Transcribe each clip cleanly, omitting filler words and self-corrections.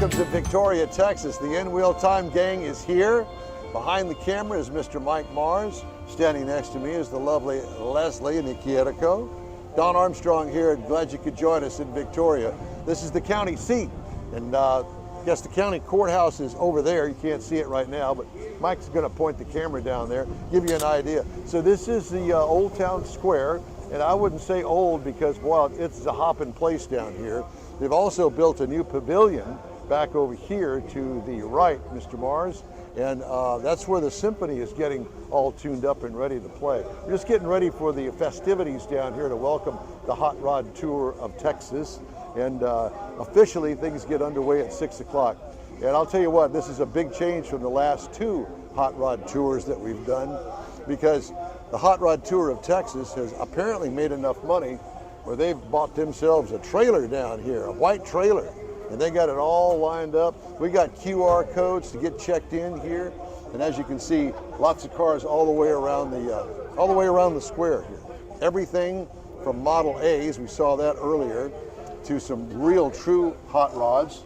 Welcome to Victoria, Texas. The In Wheel Time gang is here. Behind the camera is Mr. Mike Mars. Standing next to me is the lovely Leslie Nikierko. Don Armstrong here, glad you could join us in Victoria. This is the county seat, and I guess the county courthouse is over there. You can't see it right now, but Mike's gonna point the camera down there, give you an idea. So this is the Old Town Square, and I wouldn't say old because, well, it's a hopping place down here. They've also built a new pavilion back over here to the right, Mr. Mars, and that's where the symphony is getting all tuned up and ready to play. We're just getting ready for the festivities down here to welcome the Hot Rod Tour of Texas, and officially things get underway at 6 o'clock. And I'll tell you what, this is a big change from the last two Hot Rod Tours that we've done, because the Hot Rod Tour of Texas has apparently made enough money where they've bought themselves a trailer down here, a white trailer, and they got it all lined up. We got QR codes to get checked in here, and as you can see, lots of cars all the way around the square here. Everything from Model A's, we saw that earlier, to some real true hot rods,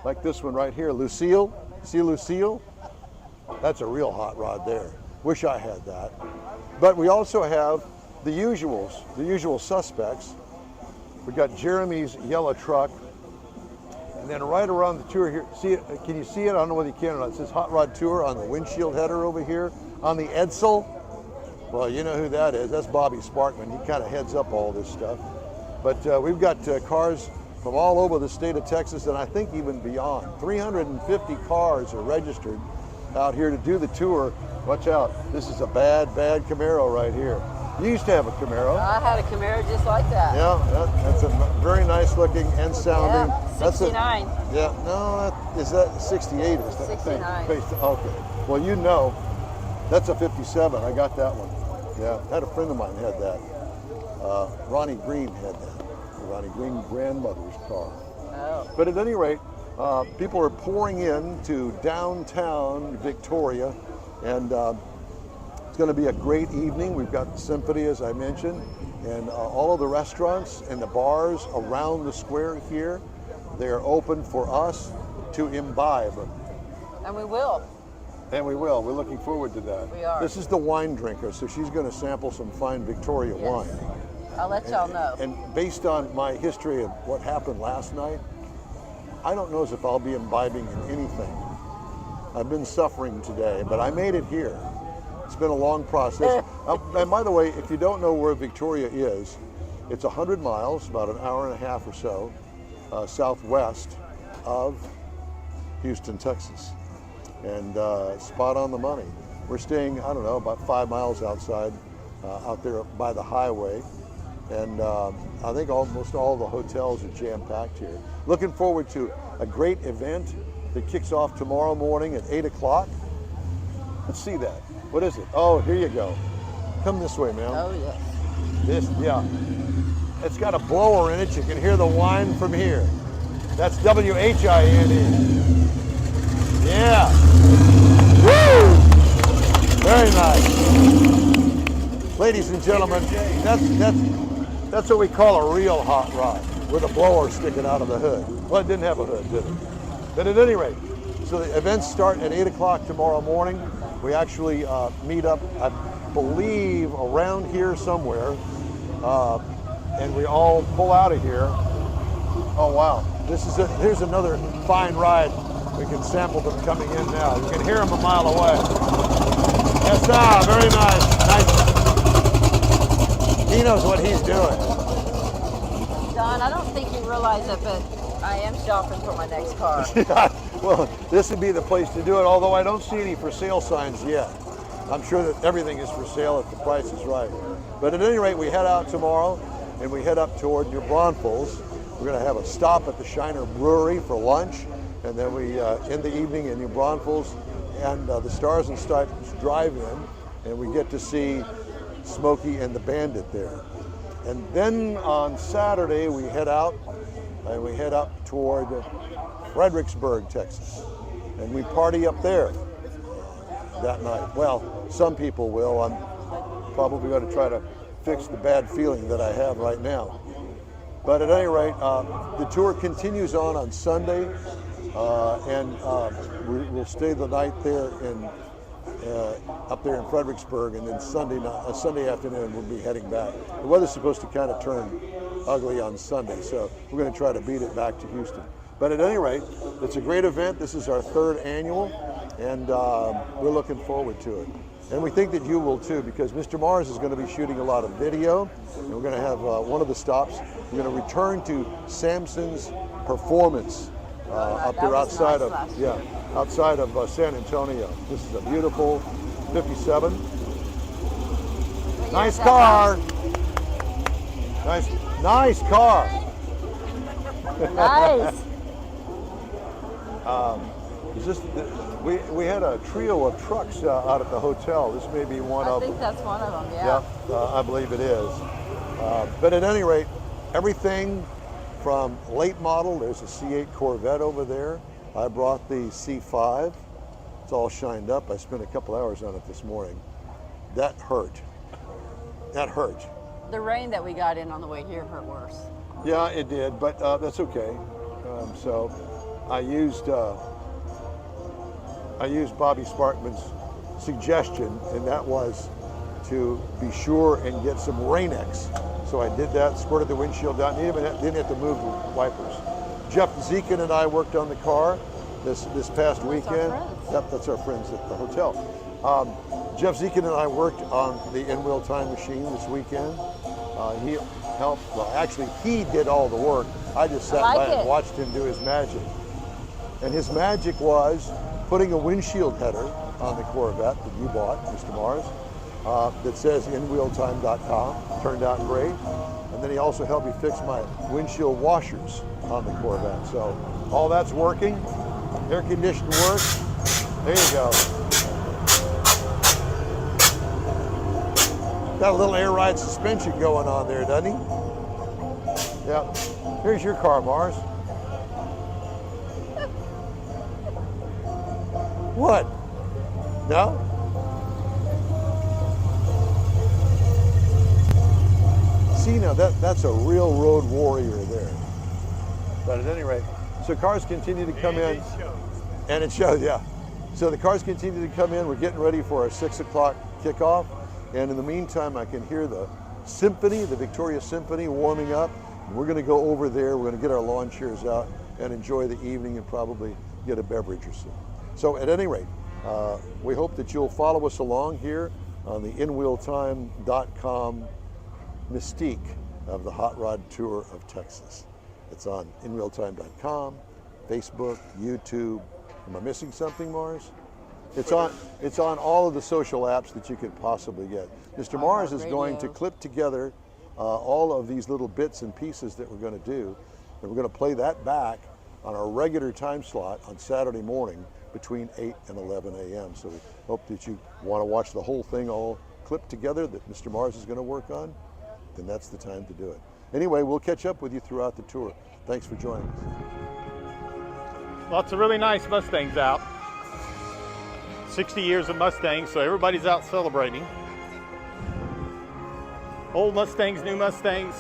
like this one right here, Lucille. See Lucille? That's a real hot rod there. Wish I had that. But we also have the usuals, the usual suspects. We got Jeremy's yellow truck. And then right around the tour here, see it? Can you see it? I don't know whether you can or not. It says Hot Rod Tour on the windshield header over here. On the Edsel, well, you know who that is. That's Bobby Sparkman. He kind of heads up all this stuff. But we've got cars from all over the state of Texas, and I think even beyond. 350 cars are registered out here to do the tour. Watch out. This is a bad, bad Camaro right here. You used to have a Camaro. I had a Camaro just like that. Yeah, that's a very nice looking and sounding. Yeah, 69. Is that 68? Is that 69. Okay. Well, you know, that's a 57. I got that one. Yeah, had a friend of mine had that. Ronnie Green had that. Ronnie Green grandmother's car. Oh. But at any rate, people are pouring in to downtown Victoria, and it's going to be a great evening. We've got the symphony, as I mentioned, and all of the restaurants and the bars around the square here, they are open for us to imbibe. And we will. And we will. We're looking forward to that. We are. This is the wine drinker, so she's going to sample some fine Victoria wine. I'll let y'all know. And based on my history of what happened last night, I don't know as if I'll be imbibing in anything. I've been suffering today, but I made it here. It's been a long process. And by the way, if you don't know where Victoria is, it's 100 miles, about an hour and a half or so, southwest of Houston, Texas. And spot on the money. We're staying, I don't know, about 5 miles outside, out there by the highway. And I think almost all the hotels are jam-packed here. Looking forward to a great event that kicks off tomorrow morning at 8 o'clock. Let's see that. What is it? Oh, here you go. Come this way, ma'am. Oh, yes. Yeah. It's got a blower in it. You can hear the wine from here. That's WHINE. Yeah. Woo! Very nice. Ladies and gentlemen, that's what we call a real hot rod, with a blower sticking out of the hood. Well, it didn't have a hood, did it? But at any rate, so the events start at 8 o'clock tomorrow morning. We actually meet up, I believe, around here somewhere, and we all pull out of here. Oh, wow. Here's another fine ride. We can sample them coming in now. You can hear them a mile away. Yes, sir. Very nice. He knows what he's doing. Don, I don't think you realize it, but I am shopping for my next car. Well, this would be the place to do it, although I don't see any for sale signs yet. I'm sure that everything is for sale if the price is right. But at any rate, we head out tomorrow, and we head up toward New Braunfels. We're going to have a stop at the Shiner Brewery for lunch, and then we end the evening in New Braunfels and the Stars and Stripes Drive-In, and we get to see Smokey and the Bandit there. And then on Saturday, we head out, and we head up toward Fredericksburg, Texas, and we party up there that night. Well, some people will. I'm probably going to try to fix the bad feeling that I have right now. But at any rate, the tour continues on Sunday. We'll stay the night there up there in Fredericksburg, and then Sunday afternoon we'll be heading back. The weather's supposed to kind of turn ugly on Sunday, so we're going to try to beat it back to Houston. But at any rate, it's a great event. This is our 3rd annual, and we're looking forward to it. And we think that you will too, because Mr. Mars is going to be shooting a lot of video, and we're going to have one of the stops. We're going to return to Samson's Performance up there outside of San Antonio. This is a beautiful 57. Nice car. Nice car. Nice. We had a trio of trucks out at the hotel. This may be one of them. I think that's one of them, yeah. Yeah, I believe it is. But at any rate, everything from late model, there's a C8 Corvette over there. I brought the C5. It's all shined up. I spent a couple hours on it this morning. That hurt. That hurt. The rain that we got in on the way here hurt worse. Yeah, it did, but that's okay. So I used Bobby Sparkman's suggestion, and that was to be sure and get some Rain-X. So I did that, squirted the windshield down, didn't have to move the wipers. Jeff Zekin and I worked on the car this past weekend. Yep, that's our friends at the hotel. Jeff Zekin and I worked on the In-Wheel Time machine this weekend. He helped, well, actually he did all the work. I just sat by and watched him do his magic. And his magic was putting a windshield header on the Corvette that you bought, Mr. Mars, that says inwheeltime.com. Turned out great. And then he also helped me fix my windshield washers on the Corvette. So all that's working. Air conditioning works. There you go. Got a little air ride suspension going on there, doesn't he? Yeah. Here's your car, Mars. What? No? See, now that's a real road warrior there. But at any rate, so cars continue to come in. And it shows, yeah. So the cars continue to come in. We're getting ready for our 6 o'clock kickoff. And in the meantime, I can hear the symphony, the Victoria Symphony warming up. We're going to go over there. We're going to get our lawn chairs out and enjoy the evening and probably get a beverage or so. So at any rate, we hope that you'll follow us along here on the InWheelTime.com mystique of the Hot Rod Tour of Texas. It's on InWheelTime.com, Facebook, YouTube. Am I missing something, Mars? It's on all of the social apps that you could possibly get. Mr. Mars is going to clip together all of these little bits and pieces that we're going to do, and we're going to play that back on our regular time slot on Saturday morning between 8 and 11 a.m. So we hope that you want to watch the whole thing all clipped together that Mr. Mars is going to work on. Then that's the time to do it. Anyway, we'll catch up with you throughout the tour. Thanks for joining us. Lots of really nice Mustangs out. 60 years of Mustangs, so everybody's out celebrating. Old Mustangs, new Mustangs.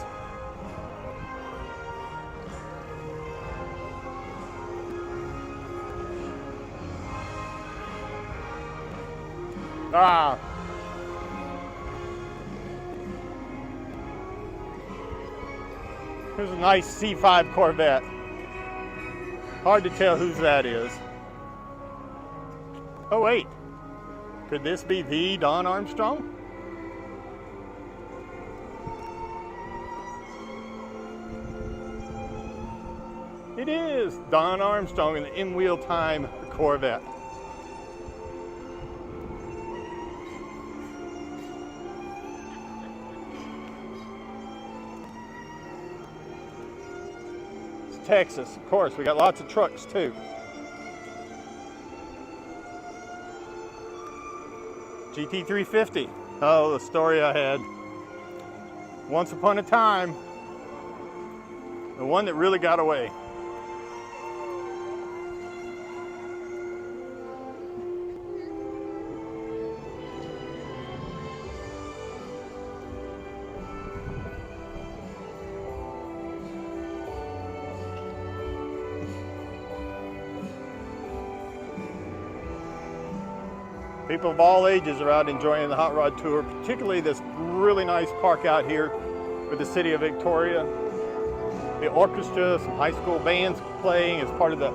Here's a nice C5 Corvette. Hard to tell whose that is. Oh wait, could this be the Don Armstrong? It is Don Armstrong in the In-Wheel Time Corvette. It's Texas, of course. We got lots of trucks too. GT350. Oh, the story I had. Once upon a time, the one that really got away. People of all ages are out enjoying the Hot Rod Tour, particularly this really nice park out here with the city of Victoria. The orchestra, some high school bands playing as part of the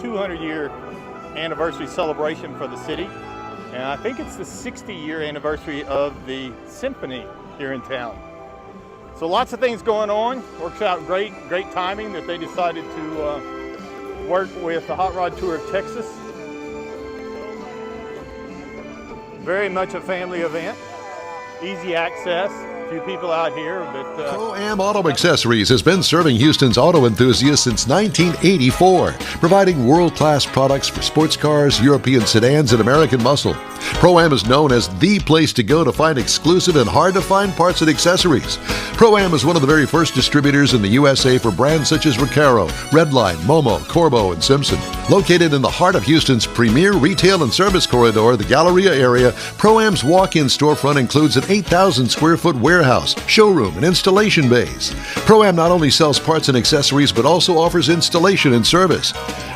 200-year anniversary celebration for the city. And I think it's the 60-year anniversary of the symphony here in town. So lots of things going on. Works out great timing that they decided to work with the Hot Rod Tour of Texas. Very much a family event, easy access, a few people out here. But Pro-Am Auto Accessories has been serving Houston's auto enthusiasts since 1984, providing world-class products for sports cars, European sedans, and American muscle. Pro-Am is known as the place to go to find exclusive and hard-to-find parts and accessories. Pro-Am is one of the very first distributors in the USA for brands such as Recaro, Redline, Momo, Corbo, and Simpson. Located in the heart of Houston's premier retail and service corridor, the Galleria area, Pro-Am's walk-in storefront includes an 8,000 square foot warehouse, showroom, and installation bays. Pro-Am not only sells parts and accessories, but also offers installation and service.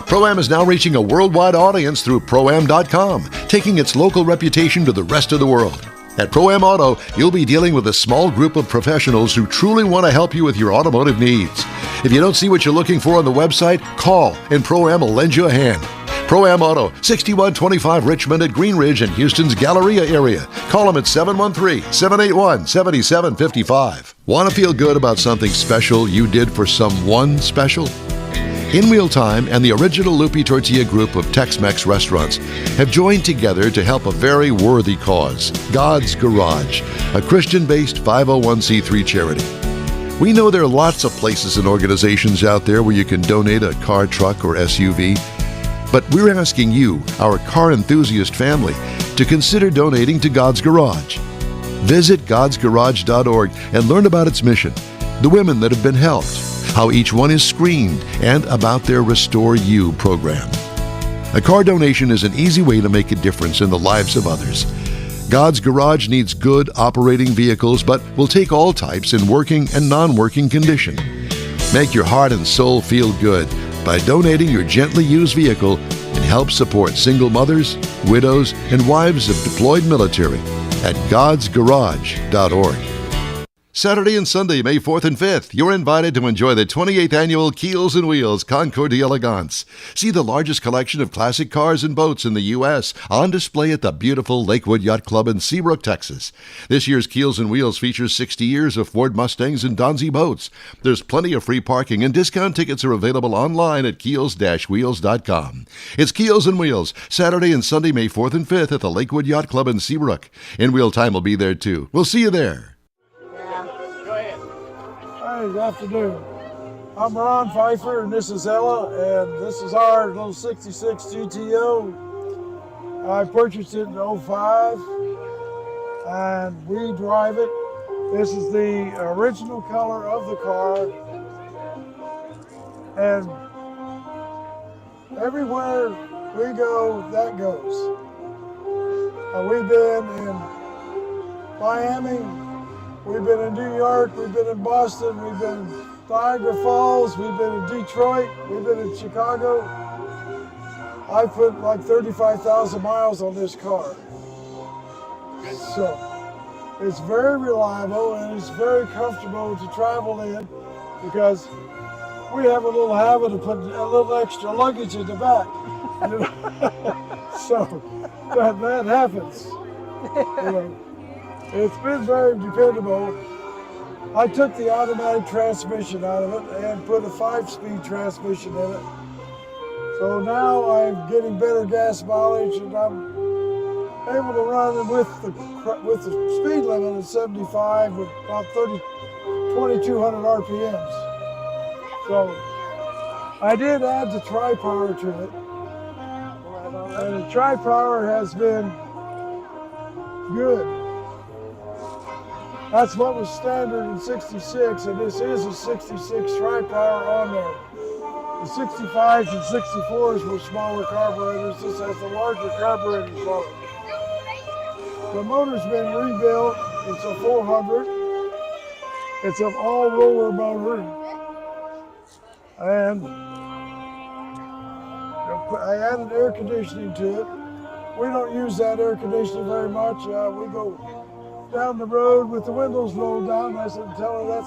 Pro-Am is now reaching a worldwide audience through Pro-Am.com, taking its local reputation to the rest of the world. At Pro-Am Auto, you'll be dealing with a small group of professionals who truly want to help you with your automotive needs. If you don't see what you're looking for on the website, call and Pro-Am will lend you a hand. Pro-Am Auto, 6125 Richmond at Green Ridge in Houston's Galleria area. Call them at 713-781-7755. Want to feel good about something special you did for someone special? In Wheel Time and the original Lupi Tortilla group of Tex-Mex restaurants have joined together to help a very worthy cause, God's Garage, a Christian-based 501c3 charity. We know there are lots of places and organizations out there where you can donate a car, truck, or SUV, but we're asking you, our car enthusiast family, to consider donating to God's Garage. Visit godsgarage.org and learn about its mission, the women that have been helped, how each one is screened, and about their Restore You program. A car donation is an easy way to make a difference in the lives of others. God's Garage needs good operating vehicles, but will take all types in working and non-working condition. Make your heart and soul feel good by donating your gently used vehicle and help support single mothers, widows, and wives of deployed military at godsgarage.org. Saturday and Sunday, May 4th and 5th, you're invited to enjoy the 28th annual Keels and Wheels Concours d'Elegance. See the largest collection of classic cars and boats in the U.S. on display at the beautiful Lakewood Yacht Club in Seabrook, Texas. This year's Keels and Wheels features 60 years of Ford Mustangs and Donzi boats. There's plenty of free parking and discount tickets are available online at keels-wheels.com. It's Keels and Wheels, Saturday and Sunday, May 4th and 5th at the Lakewood Yacht Club in Seabrook. In Wheel Time will be there too. We'll see you there. Hey, good afternoon. I'm Ron Pfeiffer, and this is Ella, and this is our little 66 GTO. I purchased it in 05, and we drive it. This is the original color of the car, and everywhere we go, that goes. We've been in Miami, we've been in New York, we've been in Boston, we've been in Niagara Falls, we've been in Detroit, we've been in Chicago. I put like 35,000 miles on this car. So it's very reliable and it's very comfortable to travel in because we have a little habit of putting a little extra luggage in the back. So that happens. It's been very dependable. I took the automatic transmission out of it and put a 5-speed transmission in it. So now I'm getting better gas mileage and I'm able to run with the speed limit at 75 with about 2,200 RPMs. So I did add the Tri-Power to it. And the Tri-Power has been good. That's what was standard in 66, and this is a 66 Tri-Power on there. The 65s and 64s were smaller carburetors. This has the larger carburetor motor. The motor's been rebuilt. It's a 400. It's an all-roller motor. And I added air conditioning to it. we don't use that air conditioning very much. We go down the road with the windows rolled down. I said, tell her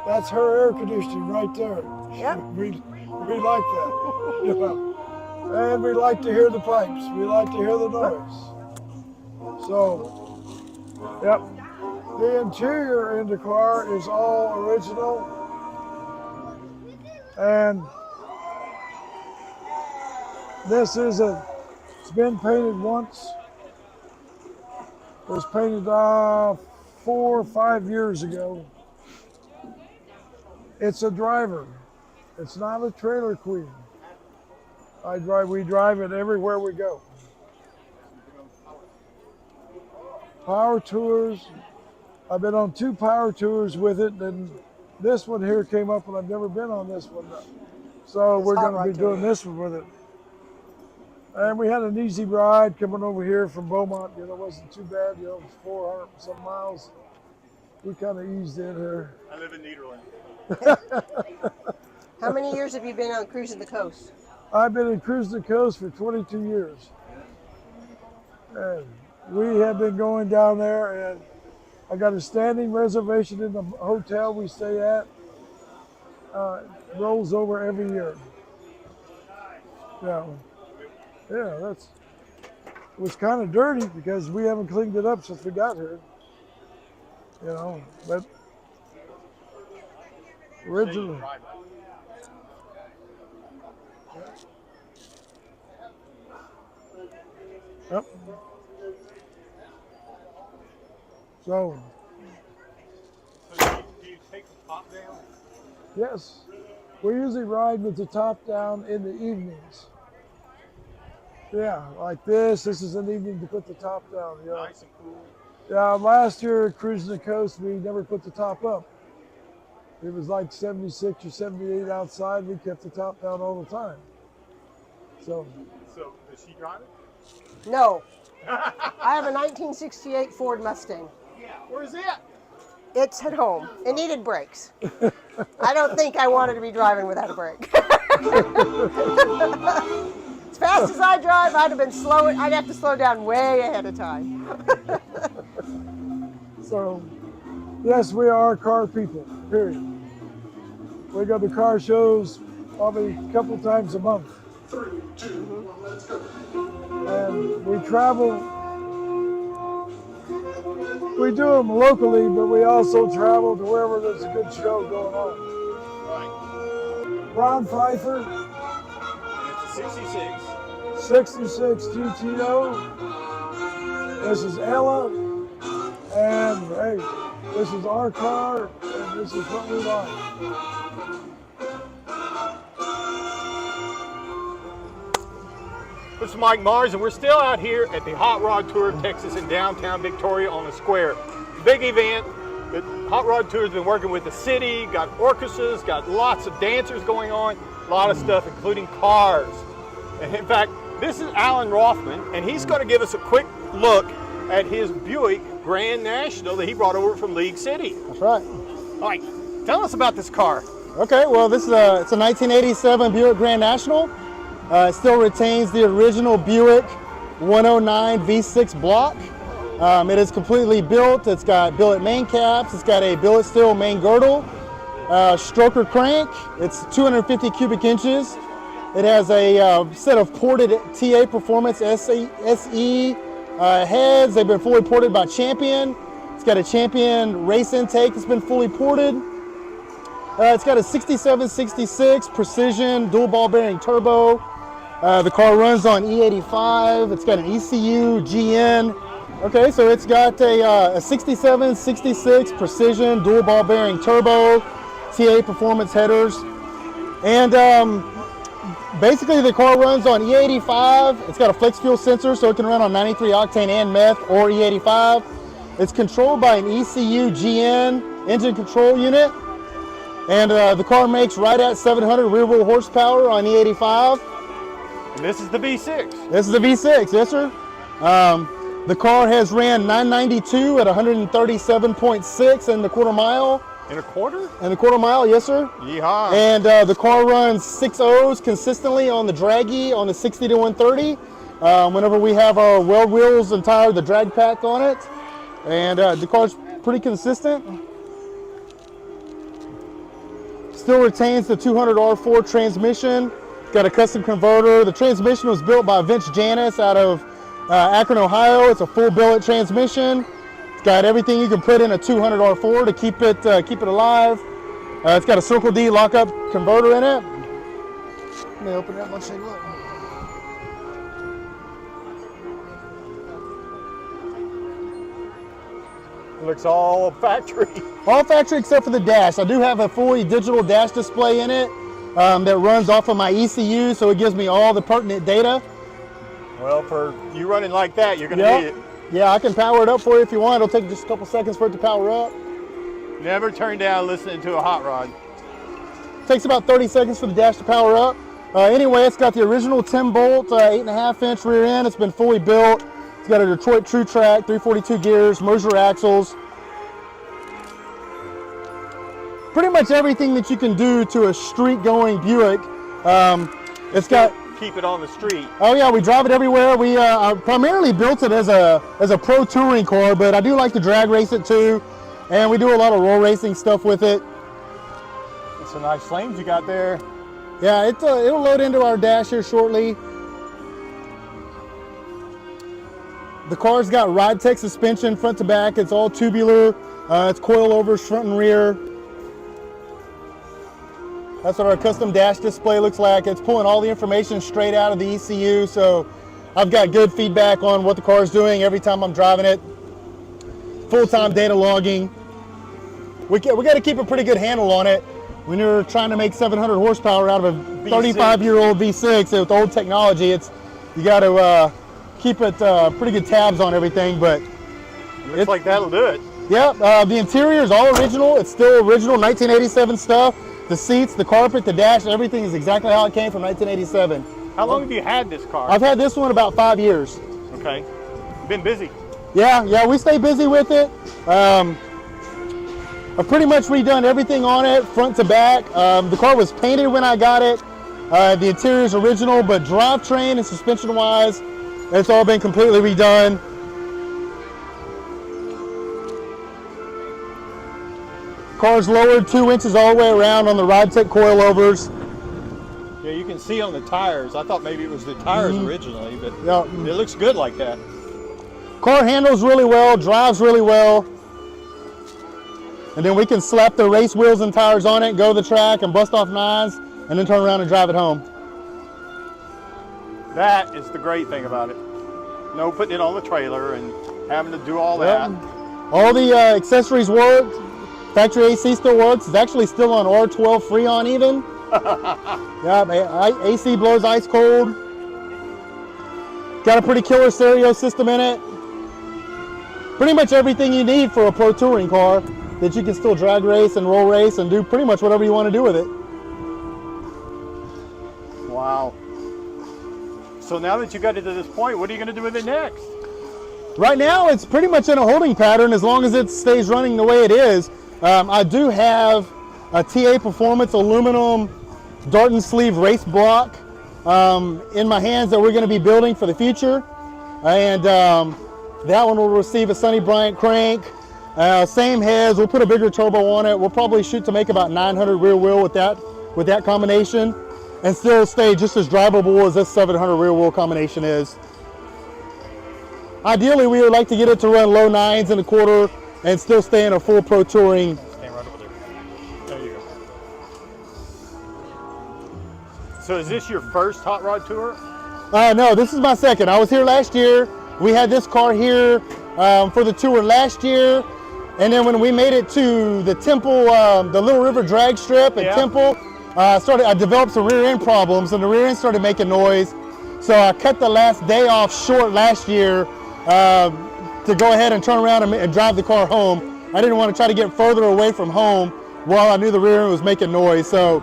that's her air conditioning right there. Yep. We like that. You know. And we like to hear the pipes. We like to hear the noise. So, yep. The interior in the car is all original. And this is it's been painted once. It was painted 4 or 5 years ago. It's a driver. It's not a trailer queen. We drive it everywhere we go. Power tours. I've been on 2 power tours with it, and this one here came up, and I've never been on this one. So we're going to be doing this one with it. And we had an easy ride coming over here from Beaumont. You know, it wasn't too bad. You know, it was 400 some miles. We kind of eased in here. I live in Nederland. How many years have you been on cruising the coast? I've been in cruising the coast for 22 years. And we have been going down there, and I got a standing reservation in the hotel we stay at. It rolls over every year. Yeah, it was kind of dirty because we haven't cleaned it up since we got here. You know, but originally. Yep. So. Do you take the top down? Yes. We usually ride with the top down in the evenings. Yeah, like this. This is an evening to put the top down. Yeah. Nice and cool. Yeah, last year cruising the coast, we never put the top up. It was like 76 or 78 outside. We kept the top down all the time. So does she drive it? No. I have a 1968 Ford Mustang. Where's it? It's at home. It needed brakes. I don't think I wanted to be driving without a brake. As fast as I drive, I'd have to slow down way ahead of time. So, yes, we are car people, period. We go to car shows probably a couple times a month. 3, 2, 1, let's go. And we travel. We do them locally, but we also travel to wherever there's a good show going on. Right. Ron Pfeiffer. It's a 66. 66 GTO. This is Ella. And hey, this is our car, and this is what we like. This is Mike Mars, and we're still out here at the Hot Rod Tour of Texas in downtown Victoria on the square. Big event. The Hot Rod Tour has been working with the city, got orchestras, got lots of dancers going on, a lot of stuff, including cars. And in fact, this is Alan Rothman, and he's going to give us a quick look at his Buick Grand National that he brought over from League City. That's right. All right, tell us about this car. Okay, well, this is it's a 1987 Buick Grand National. It still retains the original Buick 109 V6 block. It is completely built. It's got billet main caps. It's got a billet steel main girdle, stroker crank. It's 250 cubic inches. It has a set of ported TA Performance SE heads. They've been fully ported by Champion. It's got a Champion race intake that's been fully ported. It's got a 6766 precision dual ball bearing turbo. The car runs on E85. It's got an ECU GN. Okay, so it's got a 6766 precision dual ball bearing turbo, TA Performance headers, and basically the car runs on E85. It's got a flex fuel sensor, so it can run on 93 octane and meth or E85. It's controlled by an ECU GN engine control unit, and the car makes right at 700 rear wheel horsepower on E85. And this is the V6. This is the V6, yes sir. The car has ran 992 at 137.6 in the quarter mile. In a quarter? In the quarter mile, yes sir. Yeehaw. And the car runs 6 O's consistently on the draggy on the 60 to 130. whenever we have our weld wheels and tire, the drag pack on it. And the car's pretty consistent. Still retains the 200R4 transmission. It's got a custom converter. The transmission was built by Vince Janis out of Akron, Ohio. It's a full billet transmission. It's got everything you can put in a 200R4 to keep it alive. It's got a Circle D lockup converter in it. Let me open it up. Let's take a look. It looks all factory. All factory except for the dash. I do have a fully digital dash display in it that runs off of my ECU, so it gives me all the pertinent data. Well, for you running like that, you're gonna need it. Yeah, I can power it up for you if you want. It'll take just a couple seconds for it to power up. Never turn down listening to a hot rod. Takes about 30 seconds for the dash to power up. Anyway, it's got the original 10-bolt, 8.5-inch rear end. It's been fully built. It's got a Detroit True Track, 342 gears, Mercer axles. Pretty much everything that you can do to a street-going Buick. It's got. Keep it on the street. Oh yeah, we drive it everywhere. We primarily built it as a pro touring car, but I do like to drag race it too, and we do a lot of roll racing stuff with it. That's some nice flames you got there. Yeah, it'll load into our dash here shortly. The car's got Ride-Tech suspension front to back. It's all tubular. It's coilovers front and rear. That's what our custom dash display looks like. It's pulling all the information straight out of the ECU, so I've got good feedback on what the car is doing every time I'm driving it. Full-time data logging. We got to keep a pretty good handle on it when you're trying to make 700 horsepower out of a 35-year-old V6 with old technology. You got to keep it pretty good tabs on everything, but Looks like that'll do it. Yeah, the interior is all original. It's still original 1987 stuff. The seats, the carpet, the dash, everything is exactly how it came from 1987. How long have you had this car? I've had this one about 5 years. Okay. Been busy. Yeah, we stay busy with it. I've pretty much redone everything on it, front to back. The car was painted when I got it. The interior is original, but drivetrain and suspension-wise, it's all been completely redone. Car's lowered 2 inches all the way around on the Ride-Tech coilovers. Yeah, you can see on the tires. I thought maybe it was the tires originally, but Yeah. it looks good like that. Car handles really well, drives really well. And then we can slap the race wheels and tires on it, go to the track and bust off nines, and then turn around and drive it home. That is the great thing about it. No putting it on the trailer and having to do all that. All the accessories work. Factory AC still works. It's actually still on R12 Freon even. Yeah, AC blows ice cold. Got a pretty killer stereo system in it. Pretty much everything you need for a pro touring car that you can still drag race and roll race and do pretty much whatever you want to do with it. Wow. So now that you got it to this point, what are you going to do with it next? Right now, it's pretty much in a holding pattern as long as it stays running the way it is. I do have a TA Performance aluminum dart and sleeve race block in my hands that we're going to be building for the future. And that one will receive a Sonny Bryant crank. Same heads, we'll put a bigger turbo on it. We'll probably shoot to make about 900 rear wheel with that combination and still stay just as drivable as this 700 rear wheel combination is. Ideally, we would like to get it to run low 9s and a quarter and still stay in a full pro touring. Stand right over there. There you go. So is this your first hot rod tour? No, this is my second. I was here last year. We had this car here for the tour last year. And then when we made it to the Temple, the Little River drag strip at Temple, I developed some rear end problems and the rear end started making noise. So I cut the last day off short last year to go ahead and turn around and drive the car home. I didn't want to try to get further away from home while I knew the rear end was making noise. So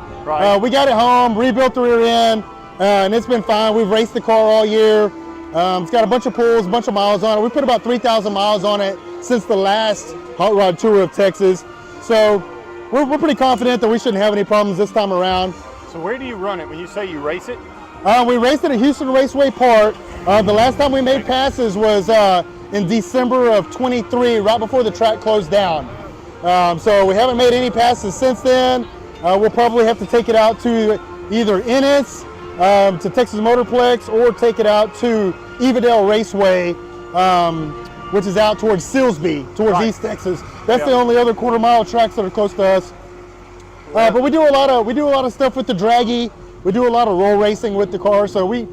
we got it home, rebuilt the rear end, and it's been fine. We've raced the car all year. It's got a bunch of pulls, a bunch of miles on it. We put about 3,000 miles on it since the last hot rod tour of Texas. So we're pretty confident that we shouldn't have any problems this time around. So where do you run it when you say you race it? We raced it at Houston Raceway Park. The last time we made passes was in December of 23, right before the track closed down. So we haven't made any passes since then. We'll probably have to take it out to either Ennis, to Texas Motorplex, or take it out to Evadale Raceway, which is out towards Silsbee, towards East Texas. That's the only other quarter-mile tracks that are close to us. But we do a lot of stuff with the Draggy. We do a lot of roll racing with the car, so we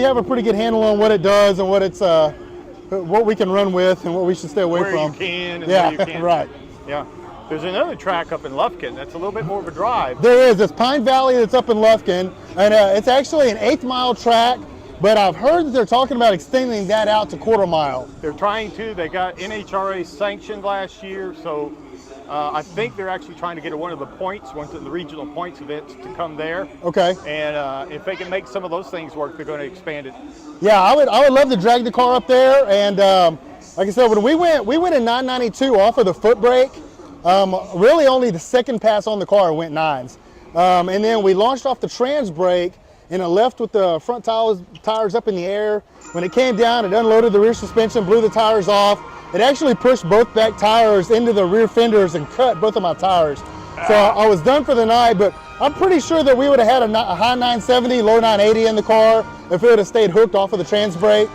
have a pretty good handle on what it does and what we can run with and what we should stay away Where from. you can and yeah, where you can't. right. Yeah. There's another track up in Lufkin that's a little bit more of a drive. There is. It's Pine Valley that's up in Lufkin, and it's actually an 8-mile track, but I've heard that they're talking about extending that out to quarter-mile. They're trying to. They got NHRA sanctioned last year, so I think they're actually trying to get one of the regional points events to come there. Okay. And if they can make some of those things work, they're going to expand it. Yeah, I would love to drag the car up there, and like I said, when we went in 992 off of the foot brake. Really only the second pass on the car went 9s. And then we launched off the trans brake and it left with the front tires up in the air. When it came down, it unloaded the rear suspension, blew the tires off. It actually pushed both back tires into the rear fenders and cut both of my tires. So I was done for the night, but I'm pretty sure that we would have had a high 970, low 980 in the car if it would have stayed hooked off of the trans brake.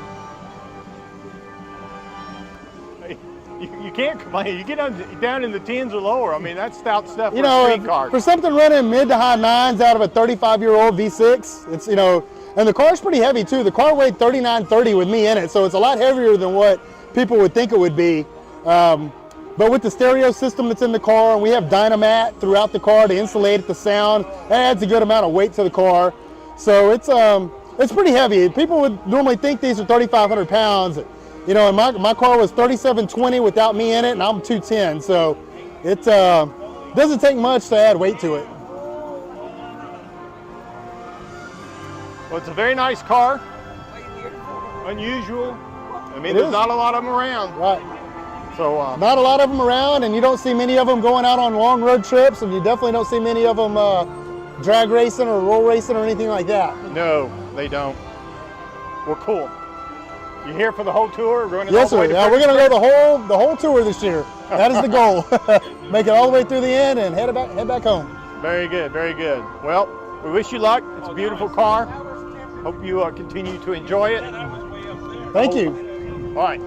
You can't complain. You get down in the 10s or lower. I mean, that's stout stuff for You a know, street car. for something running mid to high 9s out of a 35-year-old V6, it's, and the car's pretty heavy too. The car weighed 3930 with me in it, so it's a lot heavier than what people would think it would be. But with the stereo system that's in the car, and we have Dynamat throughout the car to insulate the sound, that adds a good amount of weight to the car. So it's pretty heavy. People would normally think these are 3,500 pounds. And my car was 3720 without me in it, and I'm 210. So it doesn't take much to add weight to it. Well, it's a very nice car. Unusual. I mean, there's not a lot of them around. Right. So not a lot of them around, and you don't see many of them going out on long road trips, and you definitely don't see many of them drag racing or roll racing or anything like that. no, they don't. Well, cool. You here for the whole tour? We're going Yes, sir. Yeah, we're going to go the whole tour this year. That is the goal. Make it all the way through the end and head back home. Very good, very good. Well, we wish you luck. It's a beautiful car. Hope you continue to enjoy it. Thank you. All right.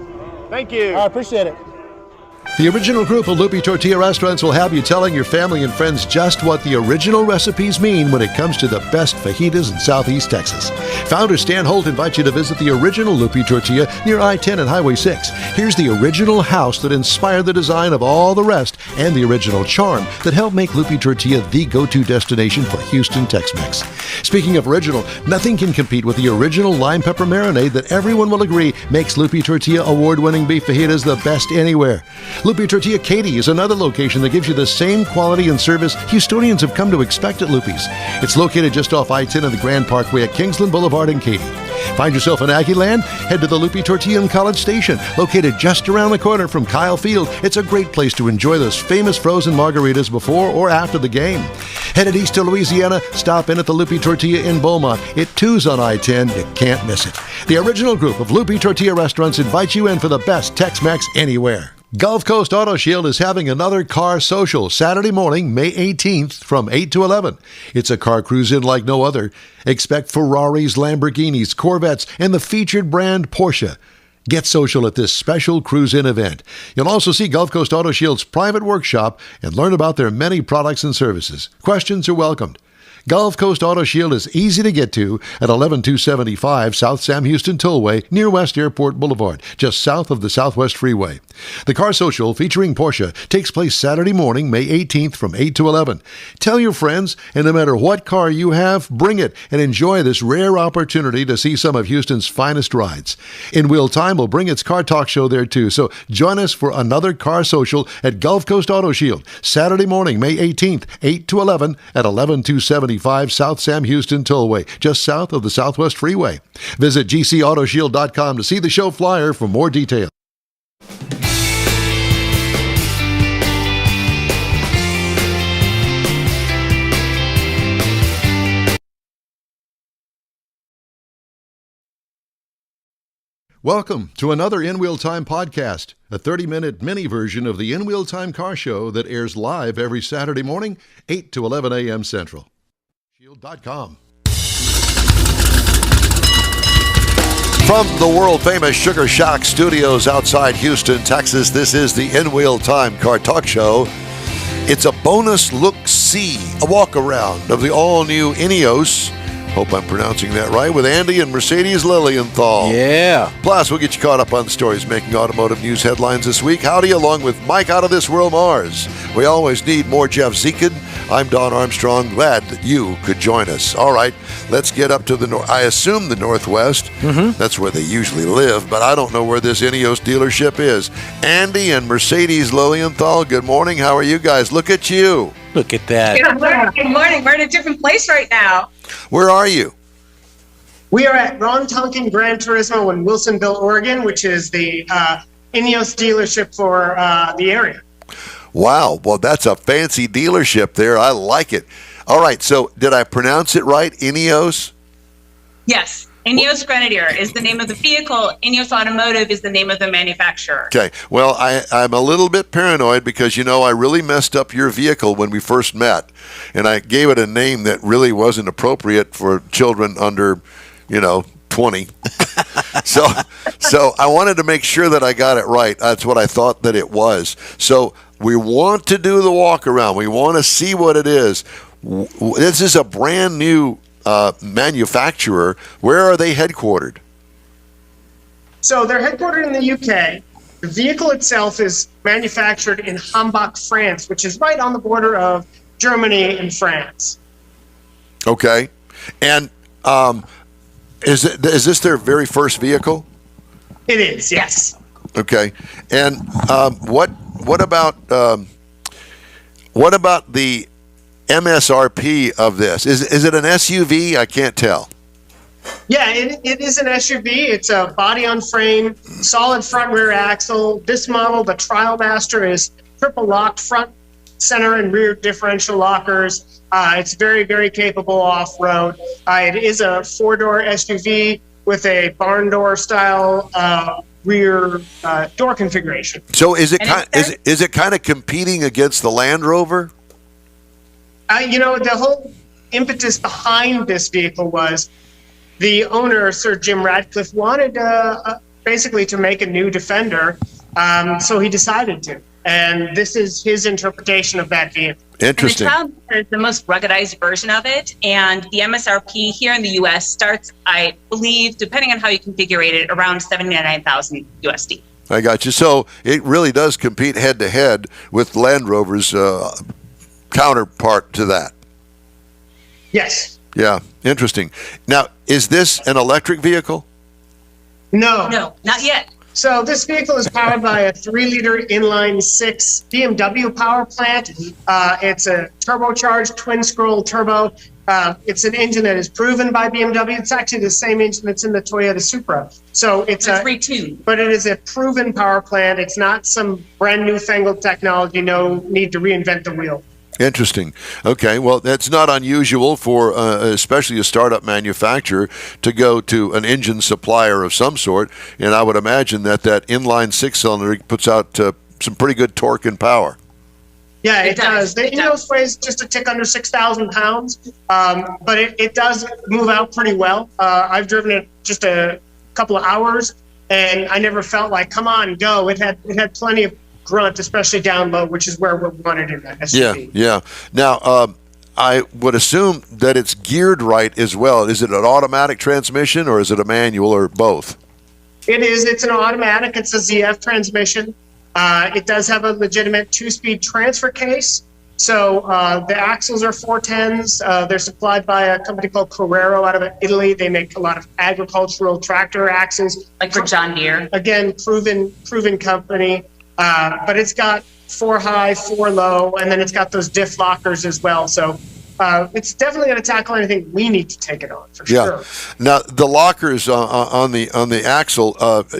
Thank you. I appreciate it. The original group of Lupi Tortilla Restaurants will have you telling your family and friends just what the original recipes mean when it comes to the best fajitas in Southeast Texas. Founder Stan Holt invites you to visit the original Lupi Tortilla near I-10 and Highway 6. Here's the original house that inspired the design of all the rest and the original charm that helped make Lupi Tortilla the go-to destination for Houston Tex-Mex. Speaking of original, nothing can compete with the original lime pepper marinade that everyone will agree makes Lupi Tortilla award-winning beef fajitas the best anywhere. Lupi Tortilla Katy is another location that gives you the same quality and service Houstonians have come to expect at Lupi's. It's located just off I-10 and the Grand Parkway at Kingsland Boulevard in Katy. Find yourself in Aggieland? Head to the Lupi Tortilla in College Station, located just around the corner from Kyle Field. It's a great place to enjoy those famous frozen margaritas before or after the game. Headed east to Louisiana? Stop in at the Lupi Tortilla in Beaumont. It too's on I-10. You can't miss it. The original group of Lupi Tortilla restaurants invites you in for the best Tex-Mex anywhere. Gulf Coast Auto Shield is having another car social Saturday morning, May 18th from 8 to 11. It's a car cruise-in like no other. Expect Ferraris, Lamborghinis, Corvettes, and the featured brand Porsche. Get social at this special cruise-in event. You'll also see Gulf Coast Auto Shield's private workshop and learn about their many products and services. Questions are welcomed. Gulf Coast Auto Shield is easy to get to at 11275 South Sam Houston Tollway near West Airport Boulevard, just south of the Southwest Freeway. The Car Social featuring Porsche takes place Saturday morning, May 18th from 8 to 11. Tell your friends, and no matter what car you have, bring it and enjoy this rare opportunity to see some of Houston's finest rides. In Wheel Time will bring its car talk show there too, so join us for another Car Social at Gulf Coast Auto Shield, Saturday morning, May 18th, 8 to 11 at 11275 South Sam Houston Tollway, just south of the Southwest Freeway. Visit gcautoshield.com to see the show flyer for more details. Welcome to another In Wheel Time podcast, a 30-minute mini version of the In Wheel Time car show that airs live every Saturday morning, 8 to 11 a.m. Central. Shield.com. From the world-famous Sugar Shack Studios outside Houston, Texas, this is the In Wheel Time Car Talk Show. It's a bonus look-see, a walk-around of the all-new Ineos. Hope I'm pronouncing that right, with Andy and Mercedes Lilienthal. Yeah. Plus, we'll get you caught up on the stories making automotive news headlines this week. Howdy, along with Mike Out of This World Mars. We always need more Jeff Zekin. I'm Don Armstrong. Glad that you could join us. All right, let's get up to the north. I assume the Northwest. Mm-hmm. That's where they usually live, but I don't know where this Ineos dealership is. Andy and Mercedes Lilienthal, good morning. How are you guys? Look at you. Look at that. Good morning. We're in a different place right now. Where are you? We are at Ron Tonkin Gran Turismo in Wilsonville, Oregon, which is the Ineos dealership for the area. Wow. Well, that's a fancy dealership there. I like it. All right. So did I pronounce it right? Ineos? Yes. Ineos Grenadier is the name of the vehicle. Ineos Automotive is the name of the manufacturer. Okay. Well, I'm a little bit paranoid because, I really messed up your vehicle when we first met. And I gave it a name that really wasn't appropriate for children under, 20. So I wanted to make sure that I got it right. That's what I thought that it was. So we want to do the walk around. We want to see what it is. This is a brand new manufacturer. Where are they headquartered? So they're headquartered in the UK. The vehicle itself is manufactured in Hambach, France, which is right on the border of Germany and France. Okay. And is this their very first vehicle? It is, yes. Okay. And what about the MSRP of this? Is it an SUV? I can't tell. Yeah, it is an SUV. It's a body on frame, solid front rear axle. This model, the Trial Master, is triple locked front, center, and rear differential lockers. It's very, very capable off-road. It is a four-door SUV with a barn door style rear door configuration. So is it kind of competing against the Land Rover? The whole impetus behind this vehicle was the owner, Sir Jim Radcliffe, wanted basically to make a new Defender, so he decided to. And this is his interpretation of that vehicle. Interesting. And the Trial is the most ruggedized version of it, and the MSRP here in the U.S. starts, I believe, depending on how you configure it, around $79,000 USD. I got you. So it really does compete head-to-head with Land Rover's counterpart to that. Yes. Yeah, interesting. Now, is this an electric vehicle? No, not yet. So this vehicle is powered by a 3-liter inline-6 BMW power plant. It's a turbocharged twin-scroll turbo. It's an engine that is proven by BMW. It's actually the same engine that's in the Toyota Supra. So it's retuned. But it is a proven power plant. It's not some brand new fangled technology. No need to reinvent the wheel. Interesting. Okay, well, that's not unusual for especially a startup manufacturer to go to an engine supplier of some sort, and I would imagine that inline 6-cylinder puts out some pretty good torque and power. Yeah, it does. The Ineos weighs just a tick under 6,000 pounds, but it does move out pretty well. I've driven it just a couple of hours, and I never felt like, come on, go. It had plenty of grunt, especially down low, which is where we wanted in that SUV. Yeah. Now, I would assume that it's geared right as well. Is it an automatic transmission or is it a manual or both? It is. It's an automatic. It's a ZF transmission. It does have a legitimate 2-speed transfer case. So the axles are 410s. They're supplied by a company called Carrero out of Italy. They make a lot of agricultural tractor axles. Like for John Deere. Again, proven company. But it's got 4 high, 4 low, and then it's got those diff lockers as well. So it's definitely going to tackle anything we need to take it on for sure. Now the lockers on the axle,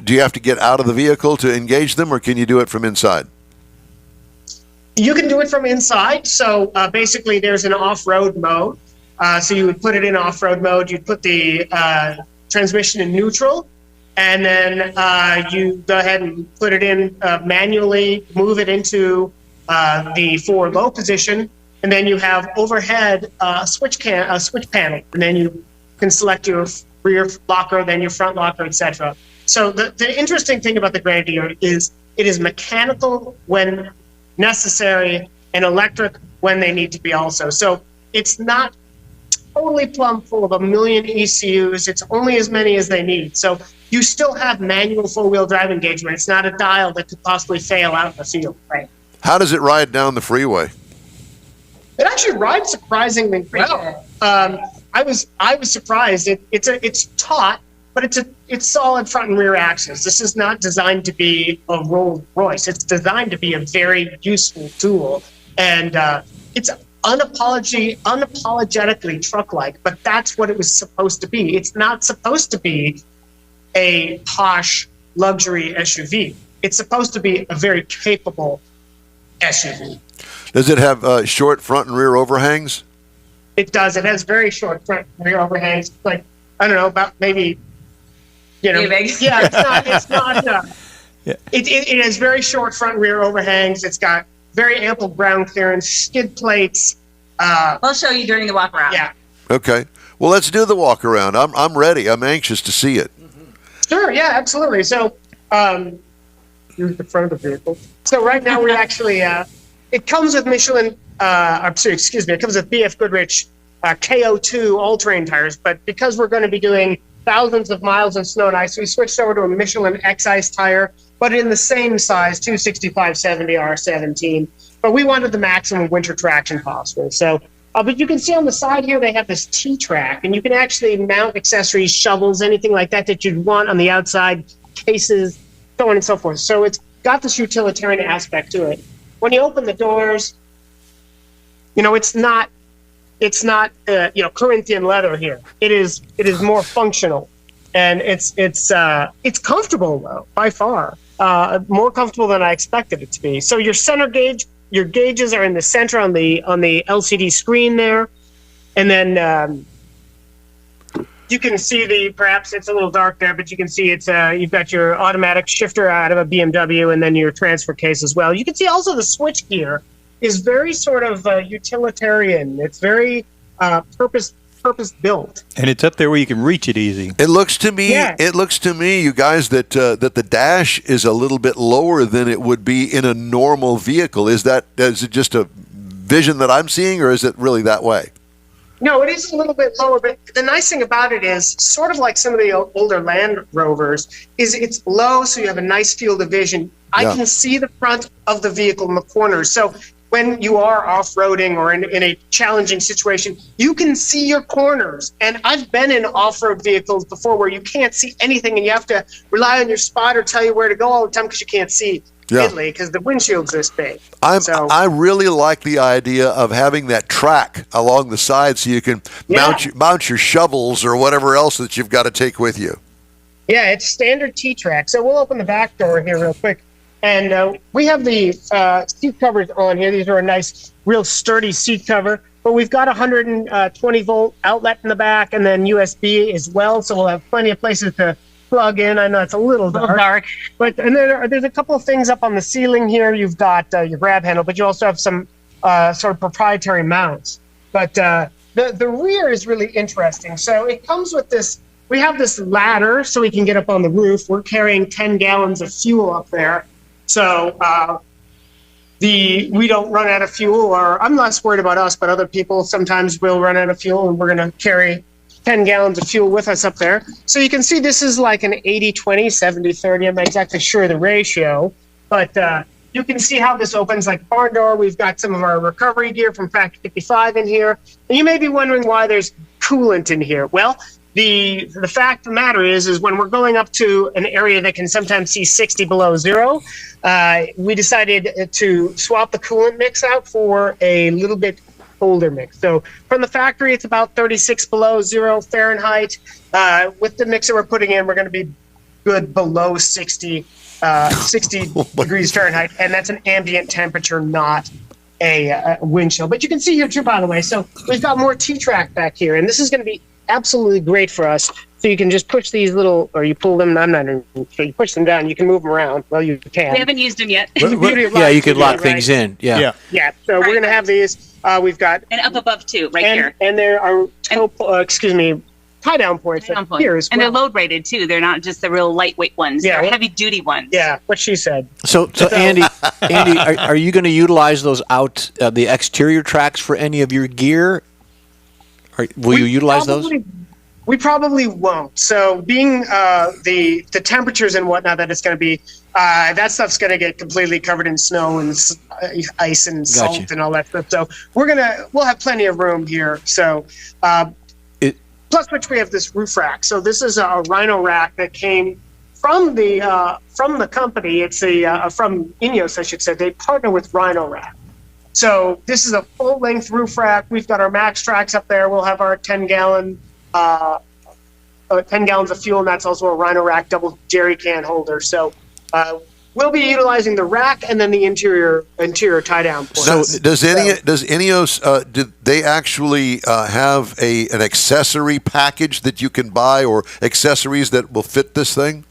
do you have to get out of the vehicle to engage them, or can you do it from inside? You can do it from inside. So basically, there's an off-road mode. So you would put it in off-road mode. You'd put the transmission in neutral. and then you go ahead and put it in manually, move it into the forward low position, and then you have overhead switch panel, and then you can select your rear locker, then your front locker, etc. So the interesting thing about the Grenadier is it is mechanical when necessary and electric when they need to be also. So it's not totally plumb full of a million ECUs. It's only as many as they need. So you still have manual four-wheel drive engagement. It's not a dial that could possibly fail out in the field. Right. How does it ride down the freeway? It actually rides surprisingly well. I was surprised. It's taut, but it's solid front and rear axles. This is not designed to be a Rolls Royce. It's designed to be a very useful tool, and it's unapologetically truck-like. But that's what it was supposed to be. It's not supposed to be a posh luxury SUV. It's supposed to be a very capable SUV. Does it have short front and rear overhangs? It does. It has very short front and rear overhangs. Like, I don't know, about maybe, Big. Yeah, it's not. It has very short front and rear overhangs. It's got very ample ground clearance, skid plates. I'll show you during the walk around. Yeah. Okay. Well, let's do the walk around. I'm ready. I'm anxious to see it. Sure. Yeah, absolutely. So, here's the front of the vehicle. So right now we actually, it comes with Michelin, it comes with BF Goodrich KO2 all-terrain tires, but because we're going to be doing thousands of miles in snow and ice, we switched over to a Michelin X-Ice tire, but in the same size, 265/70 R17. But we wanted the maximum winter traction possible. So, but you can see on the side here, they have this T-track, and you can actually mount accessories, shovels, anything like that you'd want on the outside, cases, so on and so forth. So it's got this utilitarian aspect to it. When you open the doors, it's not Corinthian leather here. It is more functional, and it's comfortable though, by far, more comfortable than I expected it to be. So your center gauge, your gauges are in the center on the LCD screen there, and then you can see perhaps it's a little dark there, but you can see it's you've got your automatic shifter out of a BMW, and then your transfer case as well. You can see also the switch gear is very sort of utilitarian. It's very purpose built, and it's up there where you can reach it easy. It looks to me, Yeah. you guys, that the dash is a little bit lower than it would be in a normal vehicle. Is it just a vision that I'm seeing, or is it really that way? No, it is a little bit lower, but the nice thing about it is, sort of like some of the older Land Rovers, is it's low, so you have a nice field of vision. I can see the front of the vehicle in the corners. So when you are off-roading or in a challenging situation, you can see your corners. And I've been in off-road vehicles before where you can't see anything, and you have to rely on your spotter to tell you where to go all the time because you can't see diddly because the windshield's this big. I really like the idea of having that track along the side so you can mount your shovels or whatever else that you've got to take with you. Yeah, it's standard T-track. So we'll open the back door here real quick. And we have the seat covers on here. These are a nice, real sturdy seat cover. But we've got a 120-volt outlet in the back, and then USB as well. So we'll have plenty of places to plug in. I know it's a little dark. But and then there's a couple of things up on the ceiling here. You've got your grab handle, but you also have some sort of proprietary mounts. But the rear is really interesting. So it comes with this. We have this ladder so we can get up on the roof. We're carrying 10 gallons of fuel up there. So we don't run out of fuel, or I'm less worried about us, but other people sometimes will run out of fuel, and we're going to carry 10 gallons of fuel with us up there. So you can see this is like an 80-20, 70-30. I'm not exactly sure the ratio, but you can see how this opens like barn door. We've got some of our recovery gear from Factory 55 in here. And you may be wondering why there's coolant in here. Well, the fact of the matter is when we're going up to an area that can sometimes see 60 below zero, we decided to swap the coolant mix out for a little bit colder mix. So from the factory, it's about 36 below zero Fahrenheit. With the mixer we're putting in, we're going to be good below 60 degrees Fahrenheit, and that's an ambient temperature, not a wind chill. But you can see here too, by the way. So we've got more T-track back here, and this is going to be absolutely great for us. So you can just push these little, or you pull them. I'm not even sure. You push them down. You can move them around. Well, you can. We haven't used them yet. Yeah, you could lock things in. Yeah. Yeah. So we're gonna have these. We've got And up above too, right here. and there are tie down points Tie-down points. here as well. And they're load rated too. They're not just the real lightweight ones. Yeah, They're well- heavy duty ones. Yeah, what she said. So Andy, are you going to utilize those the exterior tracks for any of your gear? Will you utilize those? We probably won't. So being the temperatures and whatnot that it's going to be, that stuff's going to get completely covered in snow and ice and salt Gotcha. and all that stuff. So we'll have plenty of room here. So plus which we have this roof rack. So this is a Rhino rack that came from the company. It's from Ineos, I should say. They partner with Rhino Rack. So this is a full length roof rack. We've got our Max Tracks up there. We'll have our 10 gallons of fuel, and that's also a Rhino Rack double jerry can holder. So we'll be utilizing the rack and then the interior tie down point. So does Ineos do they actually have an accessory package that you can buy, or accessories that will fit this thing?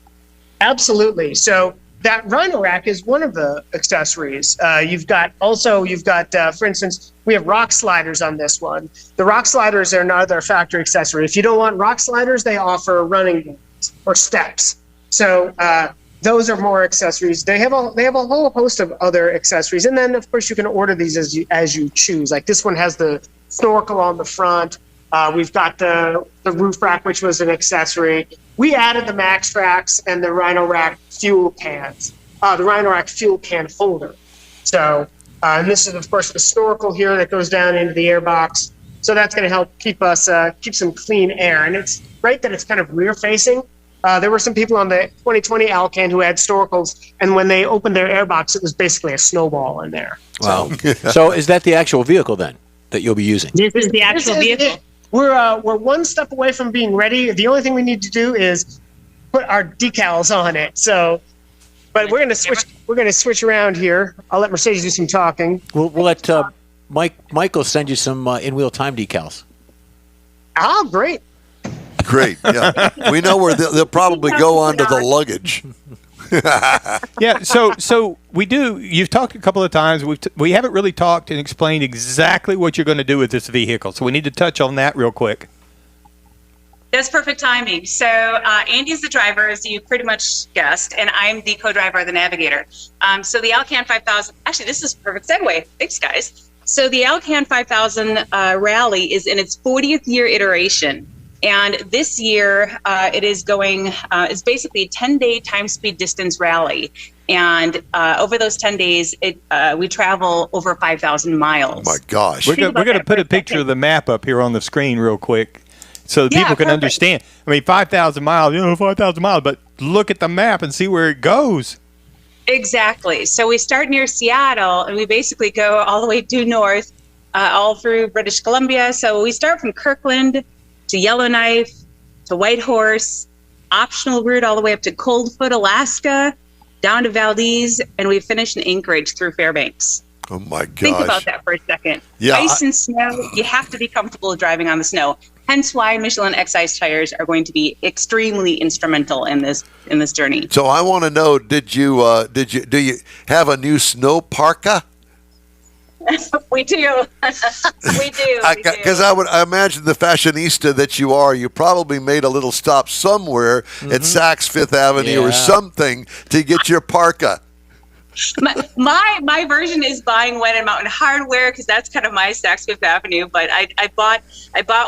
Absolutely. So that Rhino rack is one of the accessories. You've got, for instance, we have rock sliders on this one. The rock sliders are another factory accessory. If you don't want rock sliders, they offer running boards or steps. So those are more accessories. They have a whole host of other accessories, and then of course you can order these as you choose. Like this one has the snorkel on the front. We've got the roof rack, which was an accessory. We added the Max Tracks and the Rhino Rack fuel cans, the Rhino Rack fuel can holder. So, and this is of course the snorkel here that goes down into the air box. So that's going to help keep some clean air. And it's great that it's kind of rear facing. There were some people on the 2020 Alcan who had snorkels, and when they opened their air box, it was basically a snowball in there. Wow. So is that the actual vehicle then that you'll be using? This is the actual vehicle. We're one step away from being ready. The only thing we need to do is put our decals on it. So, but we're gonna switch around here. I'll let Mercedes do some talking. We'll let Michael send you some in-wheel time decals. Oh, great. Great, yeah. We know where they'll probably go onto the luggage. Yeah, so we do. You've talked a couple of times. We haven't really talked and explained exactly what you're going to do with this vehicle. So we need to touch on that real quick. That's perfect timing. So Andy's the driver, as you pretty much guessed, and I'm the co-driver, the navigator. So the Alcan 5000. Actually, this is a perfect segue. Thanks, guys. So the Alcan 5000 rally is in its 40th year iteration. And this year, it is going, it's basically a 10-day time, speed, distance rally. And over those 10 days, we travel over 5,000 miles. Oh, my gosh. We're going to put a picture of the map up here on the screen real quick so that people can understand. I mean, 5,000 miles, 5,000 miles, but look at the map and see where it goes. Exactly. So we start near Seattle, and we basically go all the way due north, all through British Columbia. So we start from Kirkland to Yellowknife, to Whitehorse, optional route all the way up to Coldfoot, Alaska, down to Valdez, and we finish in Anchorage through Fairbanks. Oh my gosh. Think about that for a second. Yeah, Ice and snow, you have to be comfortable driving on the snow. Hence why Michelin X-Ice tires are going to be extremely instrumental in this journey. So I want to know, do you have a new snow parka? We do. We do. Because I imagine the fashionista that you are, you probably made a little stop somewhere at Saks Fifth Avenue or something to get your parka. My version is buying one in Mountain Hardware because that's kind of my Saks Fifth Avenue. But I bought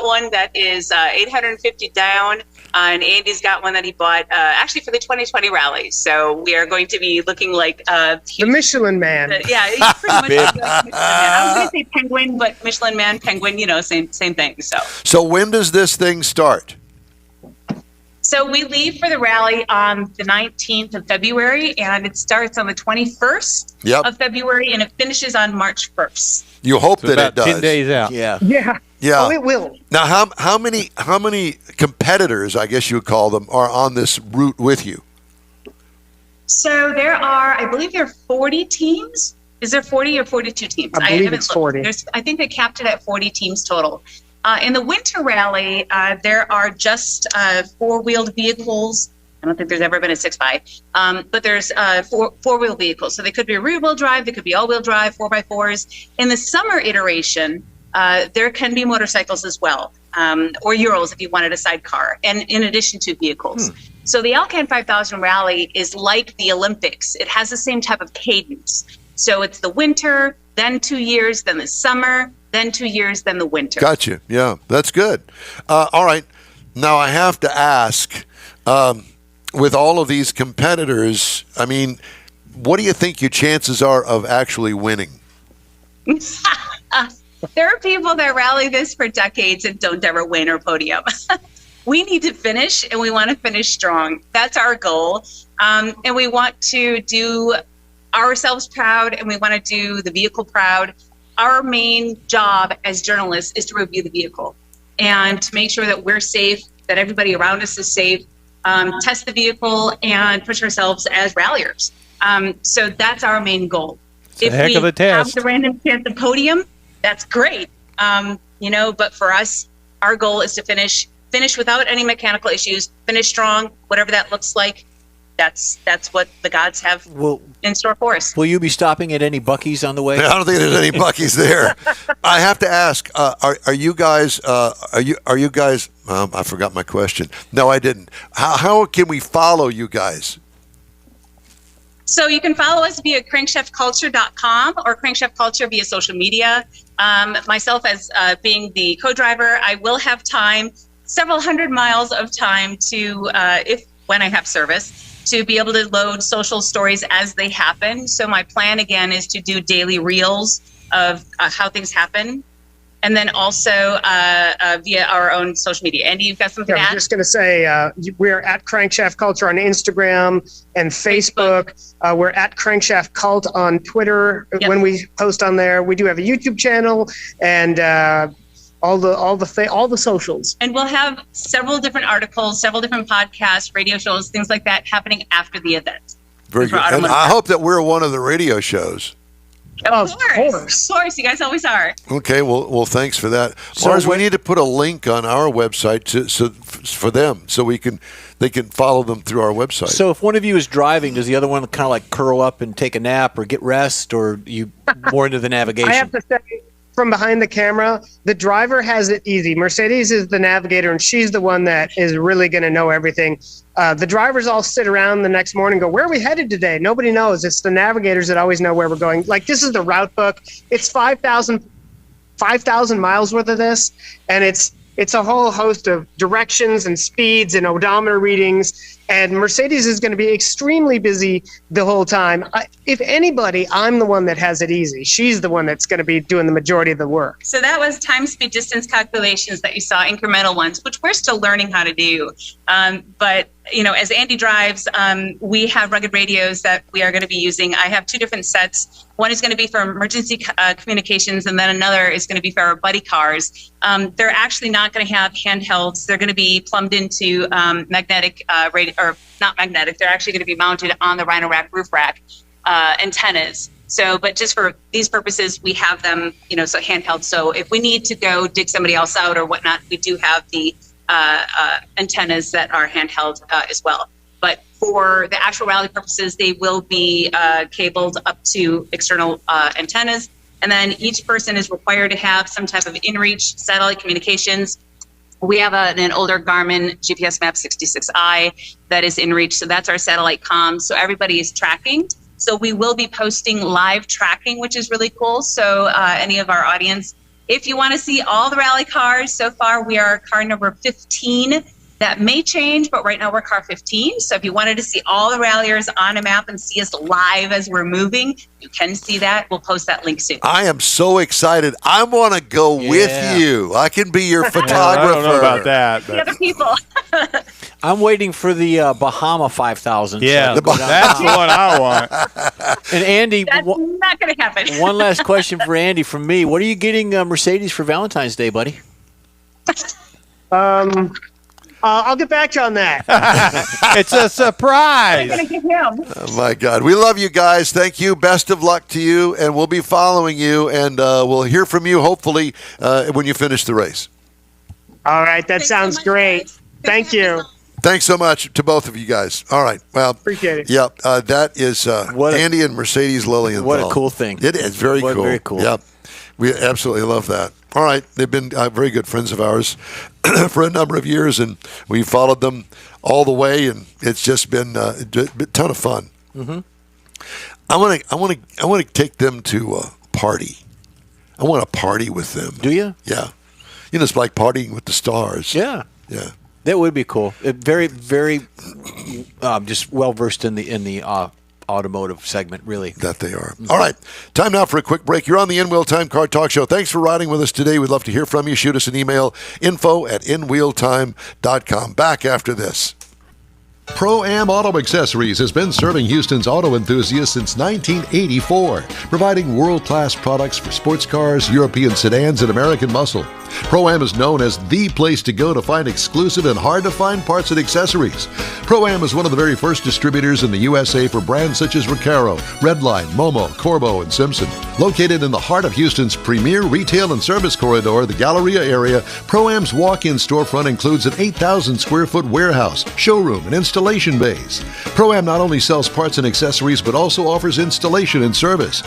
one that is $850 down, and Andy's got one that he bought actually for the 2020 rally. So we are going to be looking like the Michelin Man. Yeah, he's pretty much like Michelin Man. I was going to say Penguin, but Michelin Man, Penguin, same thing. So when does this thing start? So we leave for the rally on the 19th of February, and it starts on the 21st of February, and it finishes on March 1st. You hope that it does. 10 days out. Yeah. Yeah. Oh, it will. Now, how many competitors, I guess you would call them, are on this route with you? So I believe there are 40 teams. Is there 40 or 42 teams? I believe it's 40. I think they capped it at 40 teams total. In the winter rally, there are just four-wheeled vehicles. I don't think there's ever been a 6x, but there's four-wheel vehicles. So they could be rear-wheel drive, they could be all-wheel drive, 4x4s. In the summer iteration, there can be motorcycles as well, or Urals if you wanted a sidecar, and in addition to vehicles. So the Alcan 5000 Rally is like the Olympics. It has the same type of cadence. So it's the winter, then 2 years, then the summer, then 2 years, then the winter. Gotcha. Yeah, that's good. All right. Now I have to ask, with all of these competitors, I mean, what do you think your chances are of actually winning? There are people that rally this for decades and don't ever win or podium. We need to finish, and we want to finish strong. That's our goal. And we want to do ourselves proud, and we want to do the vehicle proud. Our main job as journalists is to review the vehicle and to make sure that we're safe, that everybody around us is safe, test the vehicle, and push ourselves as ralliers. So that's our main goal. It's a heck of a test. Have the random chance of podium, that's great. But for us, our goal is to finish without any mechanical issues, finish strong, whatever that looks like. That's what the gods have in store for us. Will you be stopping at any Buc-ee's on the way? I don't think there's any Buc-ee's there. I have to ask: Are you guys? I forgot my question. No, I didn't. How can we follow you guys? So you can follow us via crankshaftculture.com or Crankshaft Culture via social media. Myself as being the co-driver, I will have time, several hundred miles of time to, when I have service, to be able to load social stories as they happen. So my plan again is to do daily reels of how things happen. And then also via our own social media. Andy, you've got something to add? I'm just going to say we're at Crankshaft Culture on Instagram and Facebook. We're at Crankshaft Cult on Twitter. When we post on there, we do have a YouTube channel and all the socials. And we'll have several different articles, several different podcasts, radio shows, things like that happening after the event. Very good. And I hope that we're one of the radio shows. Of course, you guys always are. Okay, well, thanks for that, Mars. We need to put a link on our website for them, so they can follow them through our website. So, if one of you is driving, does the other one kind of like curl up and take a nap or get rest, or you more into the navigation? I have to say, from behind the camera, the driver has it easy. Mercedes is the navigator, and she's the one that is really going to know everything. The drivers all sit around the next morning and go, where are we headed today? Nobody knows. It's the navigators that always know where we're going. Like, this is the route book. It's 5,000 miles worth of this, and it's a whole host of directions and speeds and odometer readings. And Mercedes is going to be extremely busy the whole time. If anybody, I'm the one that has it easy. She's the one that's going to be doing the majority of the work. So that was time, speed, distance calculations that you saw, incremental ones, which we're still learning how to do. But as Andy drives, we have rugged radios that we are going to be using. I have two different sets. One is going to be for emergency communications, and then another is going to be for our buddy cars. They're actually not going to have handhelds. They're going to be plumbed into magnetic radio, or not magnetic. They're actually going to be mounted on the Rhino Rack roof rack antennas. So, but just for these purposes, we have them, so handheld. So if we need to go dig somebody else out or whatnot, we do have the antennas that are handheld as well. But for the actual rally purposes, they will be cabled up to external antennas. And then each person is required to have some type of in-reach satellite communications. We have an older Garmin GPS Map 66i that is in reach. So that's our satellite comms. So everybody is tracking. So we will be posting live tracking, which is really cool. So any of our audience, if you want to see all the rally cars, so far we are car number 15. That may change, but right now we're car 15. So if you wanted to see all the ralliers on a map and see us live as we're moving, you can see that. We'll post that link soon. I am so excited. I want to go with you. I can be your photographer. I don't know about that. The other people. I'm waiting for the Bahama 5000. Yeah, so that's the one I want. And Andy, that's not going to happen. One last question for Andy from me. What are you getting Mercedes for Valentine's Day, buddy? I'll get back to you on that. It's a surprise. I'm going to give him. Oh, my God. We love you guys. Thank you. Best of luck to you. And we'll be following you. And we'll hear from you, hopefully, when you finish the race. All right, that Thanks so sounds much, great. guys. Thank you. Thanks so much to both of you guys. All right. Well, Appreciate it. Yep. That is What a- Andy and Mercedes Lilienthal. What a cool thing. It is very cool. Very cool. Yep. We absolutely love that. All right. They've been very good friends of ours for a number of years, and we followed them all the way, and it's just been a ton of fun. Mm-hmm. I want to take them to a party. I want to party with them. Do you? Yeah. It's like partying with the stars. Yeah. Yeah. That would be cool. Very, very, just well versed in the automotive segment. Really. That they are. All right. Time now for a quick break. You're on the In-Wheel Time Car Talk Show. Thanks for riding with us today. We'd love to hear from you. Shoot us an email, info@inwheeltime.com. Back after this. Pro-Am Auto Accessories has been serving Houston's auto enthusiasts since 1984, providing world-class products for sports cars, European sedans, and American muscle. Pro-Am is known as the place to go to find exclusive and hard-to-find parts and accessories. Pro-Am is one of the very first distributors in the USA for brands such as Recaro, Redline, Momo, Corbo, and Simpson. Located in the heart of Houston's premier retail and service corridor, the Galleria area, Pro-Am's walk-in storefront includes an 8,000-square-foot warehouse, showroom, and installation bays. Pro-Am not only sells parts and accessories, but also offers installation and service.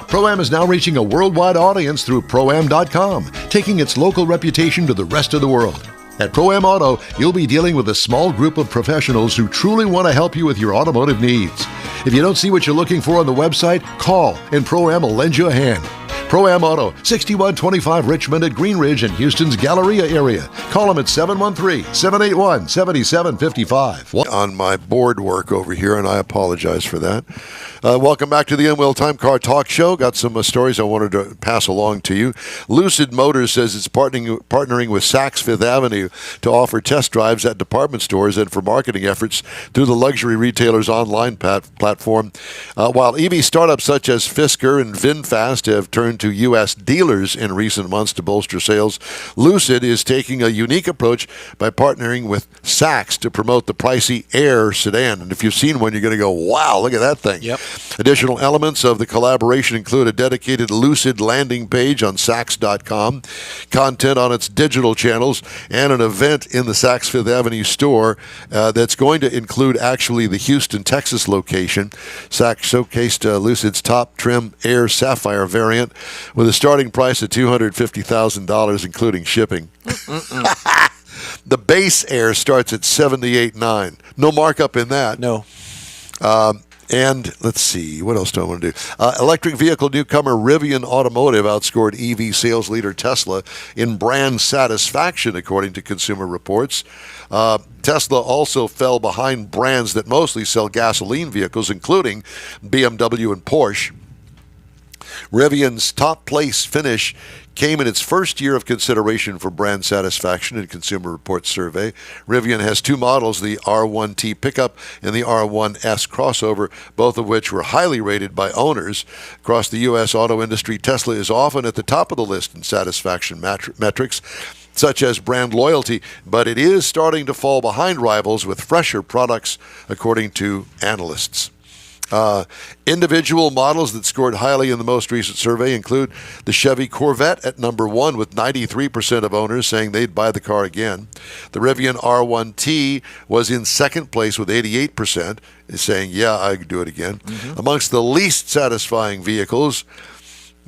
Pro-Am is now reaching a worldwide audience through Pro-Am.com, taking its local reputation to the rest of the world. At Pro-Am Auto, you'll be dealing with a small group of professionals who truly want to help you with your automotive needs. If you don't see what you're looking for on the website, call and Pro-Am will lend you a hand. Pro-Am Auto, 6125 Richmond at Green Ridge in Houston's Galleria area. Call them at 713-781-7755. On my board work over here, and I apologize for that. Welcome back to the In-Wheel Time Car Talk Show. Got some stories I wanted to pass along to you. Lucid Motors says it's partnering with Saks Fifth Avenue to offer test drives at department stores and for marketing efforts through the luxury retailer's online platform. While EV startups such as Fisker and VinFast have turned to U.S. dealers in recent months to bolster sales, Lucid is taking a unique approach by partnering with Saks to promote the pricey Air sedan. And if you've seen one, you're going to go, wow, look at that thing. Yep. Additional elements of the collaboration include a dedicated Lucid landing page on Saks.com, content on its digital channels, and an event in the Saks Fifth Avenue store that's going to include actually the Houston, Texas location. Saks showcased Lucid's top trim Air Sapphire variant with a starting price of $250,000, including shipping. The base Air starts at $78,900. No markup in that. No. And let's see, what else do I want to do? Electric vehicle newcomer Rivian Automotive outscored EV sales leader Tesla in brand satisfaction, according to Consumer Reports. Tesla also fell behind brands that mostly sell gasoline vehicles, including BMW and Porsche. Rivian's top place finish came in its first year of consideration for brand satisfaction in Consumer Reports survey. Rivian has two models, the R1T pickup and the R1S crossover, both of which were highly rated by owners. Across the U.S. auto industry, Tesla is often at the top of the list in satisfaction metrics, such as brand loyalty, but it is starting to fall behind rivals with fresher products, according to analysts. Individual models that scored highly in the most recent survey include the Chevy Corvette at number 1, with 93% of owners saying they'd buy the car again. The Rivian R1T was in second place with 88% saying, yeah, I'd do it again. Amongst the least satisfying vehicles,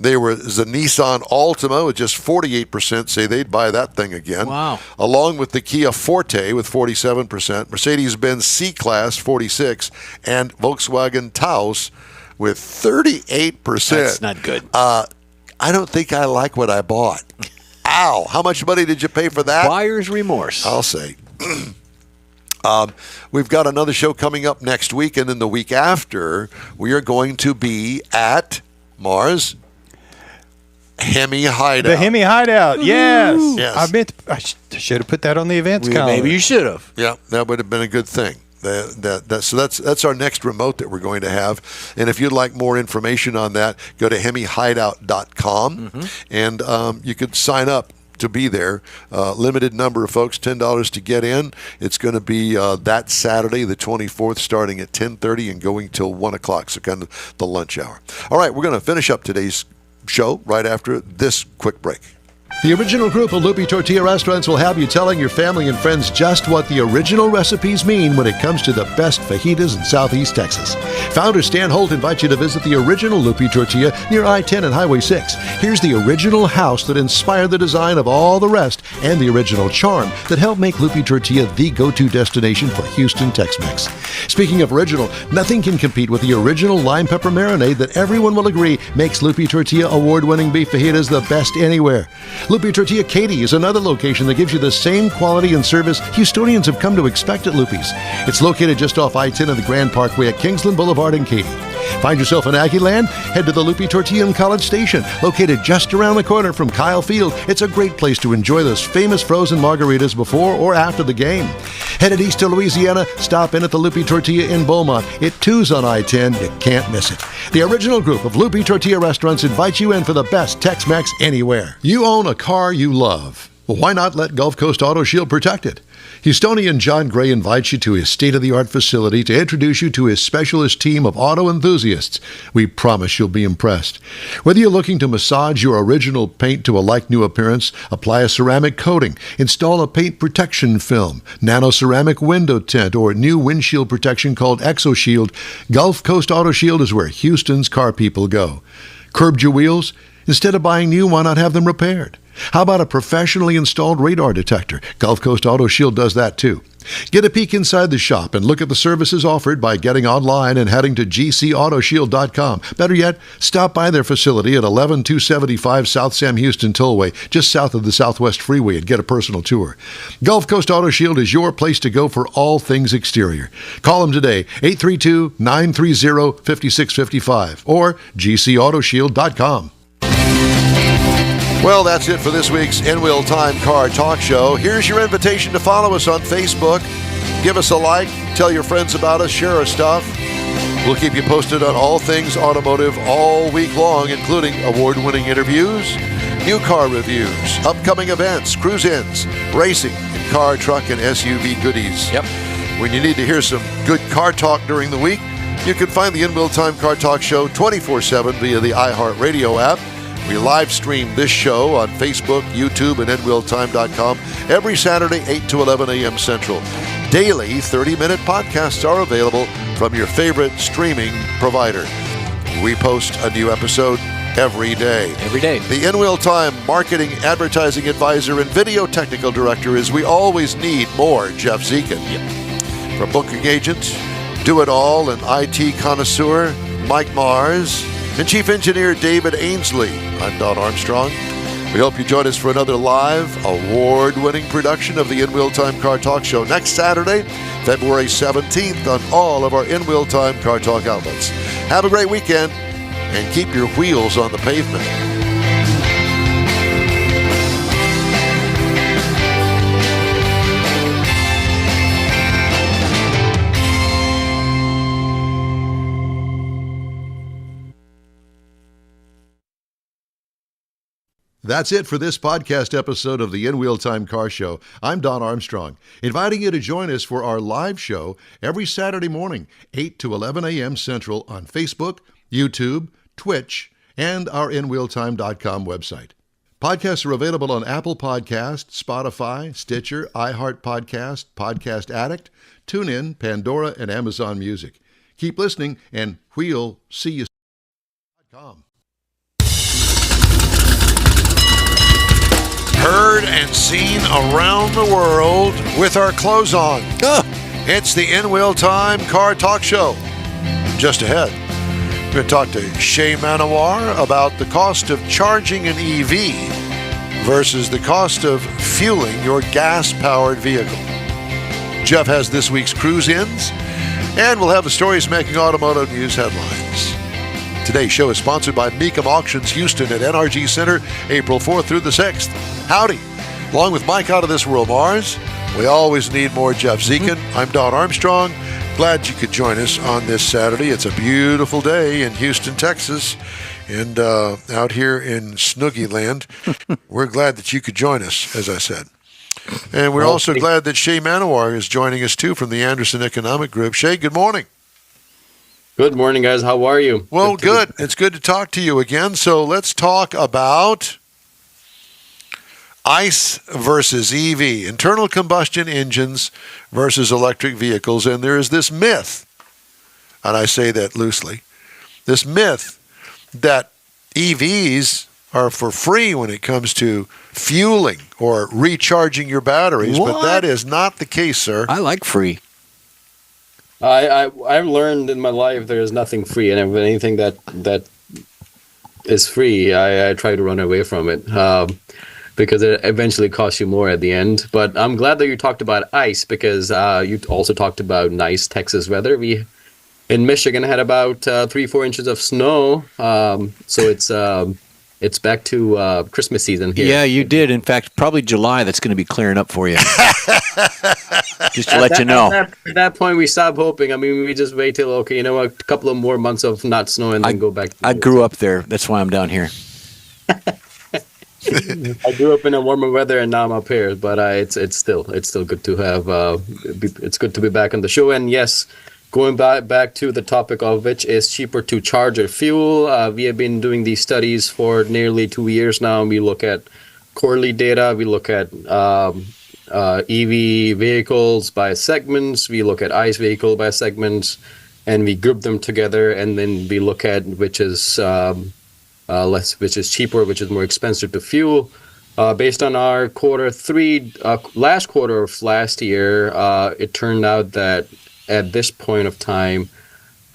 there was the Nissan Altima with just 48% say they'd buy that thing again. Wow. Along with the Kia Forte with 47%, Mercedes-Benz C-Class 46%, and Volkswagen Taos with 38%. That's not good. I don't think I like what I bought. Ow. How much money did you pay for that? Buyer's remorse. I'll say. We've got another show coming up next week, and then the week after, we are going to be at Mars. Hemi Hideout. The Hemi Hideout, yes. Yes. I should have put that on the events calendar. Maybe you should have. Yeah, that would have been a good thing. So that's our next remote that we're going to have. And if you'd like more information on that, go to hemihideout.com, and you could sign up to be there. Limited number of folks, $10 to get in. It's going to be that Saturday, the 24th, starting at 10:30 and going till 1 o'clock, so kind of the lunch hour. All right, we're going to finish up today's show right after this quick break. The original group of Lupi Tortilla restaurants will have you telling your family and friends just what the original recipes mean when it comes to the best fajitas in Southeast Texas. Founder Stan Holt invites you to visit the original Lupi Tortilla near I-10 and Highway 6. Here's the original house that inspired the design of all the rest and the original charm that helped make Lupi Tortilla the go-to destination for Houston Tex-Mex. Speaking of original, nothing can compete with the original lime pepper marinade that everyone will agree makes Lupi Tortilla award-winning beef fajitas the best anywhere. Lupi Tortilla Katy is another location that gives you the same quality and service Houstonians have come to expect at Lupi's. It's located just off I-10 and the Grand Parkway at Kingsland Boulevard in Katy. Find yourself in Aggie Land? Head to the Lupi Tortilla in College Station, located just around the corner from Kyle Field. It's a great place to enjoy those famous frozen margaritas before or after the game. Headed east to Louisiana, stop in at the Lupi Tortilla in Beaumont. It too's on I-10. You can't miss it. The original group of Lupi Tortilla restaurants invites you in for the best Tex-Mex anywhere. You own a car you love. Well, why not let Gulf Coast Auto Shield protect it? Houstonian John Gray invites you to his state-of-the-art facility to introduce you to his specialist team of auto enthusiasts. We promise you'll be impressed. Whether you're looking to massage your original paint to a like-new appearance, apply a ceramic coating, install a paint protection film, nano-ceramic window tint, or new windshield protection called ExoShield, Gulf Coast Auto Shield is where Houston's car people go. Curbed your wheels? Instead of buying new, why not have them repaired? How about a professionally installed radar detector? Gulf Coast Auto Shield does that too. Get a peek inside the shop and look at the services offered by getting online and heading to gcautoshield.com. Better yet, stop by their facility at 11275 South Sam Houston Tollway, just south of the Southwest Freeway, and get a personal tour. Gulf Coast Auto Shield is your place to go for all things exterior. Call them today, 832-930-5655 or gcautoshield.com. Well, that's it for this week's In Wheel Time Car Talk Show. Here's your invitation to follow us on Facebook. Give us a like, tell your friends about us, share our stuff. We'll keep you posted on all things automotive all week long, including award-winning interviews, new car reviews, upcoming events, cruise-ins, racing, and car, truck, and SUV goodies. Yep. When you need to hear some good car talk during the week, you can find the In Wheel Time Car Talk Show 24/7 via the iHeartRadio app. We live stream this show on Facebook, YouTube, and InWheelTime.com every Saturday, 8 to 11 a.m. Central. Daily 30-minute podcasts are available from your favorite streaming provider. We post a new episode every day. Every day. The In Wheel Time Marketing Advertising Advisor and Video Technical Director is We Always Need More, Jeff Zekin. Yep. From booking agent, do-it-all, and IT connoisseur, Mike Mars, and Chief Engineer David Ainsley. I'm Don Armstrong. We hope you join us for another live, award-winning production of the In Wheel Time Car Talk Show next Saturday, February 17th on all of our In Wheel Time Car Talk outlets. Have a great weekend and keep your wheels on the pavement. That's it for this podcast episode of the In Wheel Time Car Show. I'm Don Armstrong, inviting you to join us for our live show every Saturday morning, 8 to 11 a.m. Central on Facebook, YouTube, Twitch, and our InWheelTime.com website. Podcasts are available on Apple Podcasts, Spotify, Stitcher, iHeart Podcast, Podcast Addict, TuneIn, Pandora, and Amazon Music. Keep listening, and we'll see you. Heard and seen around the world with our clothes on. It's the In Wheel Time Car Talk Show. Just ahead, we're going to talk to Shay Manoir about the cost of charging an EV versus the cost of fueling your gas-powered vehicle. Jeff has this week's cruise-ins, and we'll have the stories making automotive news headlines. Today's show is sponsored by Mecum Auctions Houston at NRG Center, April 4th through the 6th. Howdy. Along with Mike Out of This World Mars, we always need more Jeff Zekin. I'm Don Armstrong. Glad you could join us on this Saturday. It's a beautiful day in Houston, Texas, and out here in Snoogie Land. We're glad that you could join us, as I said. And we're also glad that Shay Manoir is joining us, too, from the Anderson Economic Group. Shay, good morning. Good morning, guys. How are you? Well, good. It's good to talk to you again. So let's talk about ICE versus EV, internal combustion engines versus electric vehicles. And there is this myth, and I say that loosely, this myth that EVs are for free when it comes to fueling or recharging your batteries, but that is not the case, sir. I like free. I've learned in my life there is nothing free, and anything that is free, I try to run away from it because it eventually costs you more at the end. But I'm glad that you talked about ice, because you also talked about nice Texas weather. We in Michigan had about 3-4 inches of snow, so it's back to Christmas season here. Yeah, you did. In fact, probably July, that's going to be clearing up for you. Just to let you know. At that point, we stop hoping. I mean, we just wait till, okay, you know, a couple of more months of not snow and then go back. I grew up there. That's why I'm down here. I grew up in a warmer weather, and now I'm up here. But it's still good to have. It's good to be back on the show. And yes, going back to the topic of which is cheaper to charge or fuel. We have been doing these studies for nearly 2 years now. We look at quarterly data. We look at EV vehicles by segments. We look at ICE vehicle by segments, and we group them together. And then we look at which is which is cheaper, which is more expensive to fuel. Based on our last quarter of last year, it turned out that at this point of time,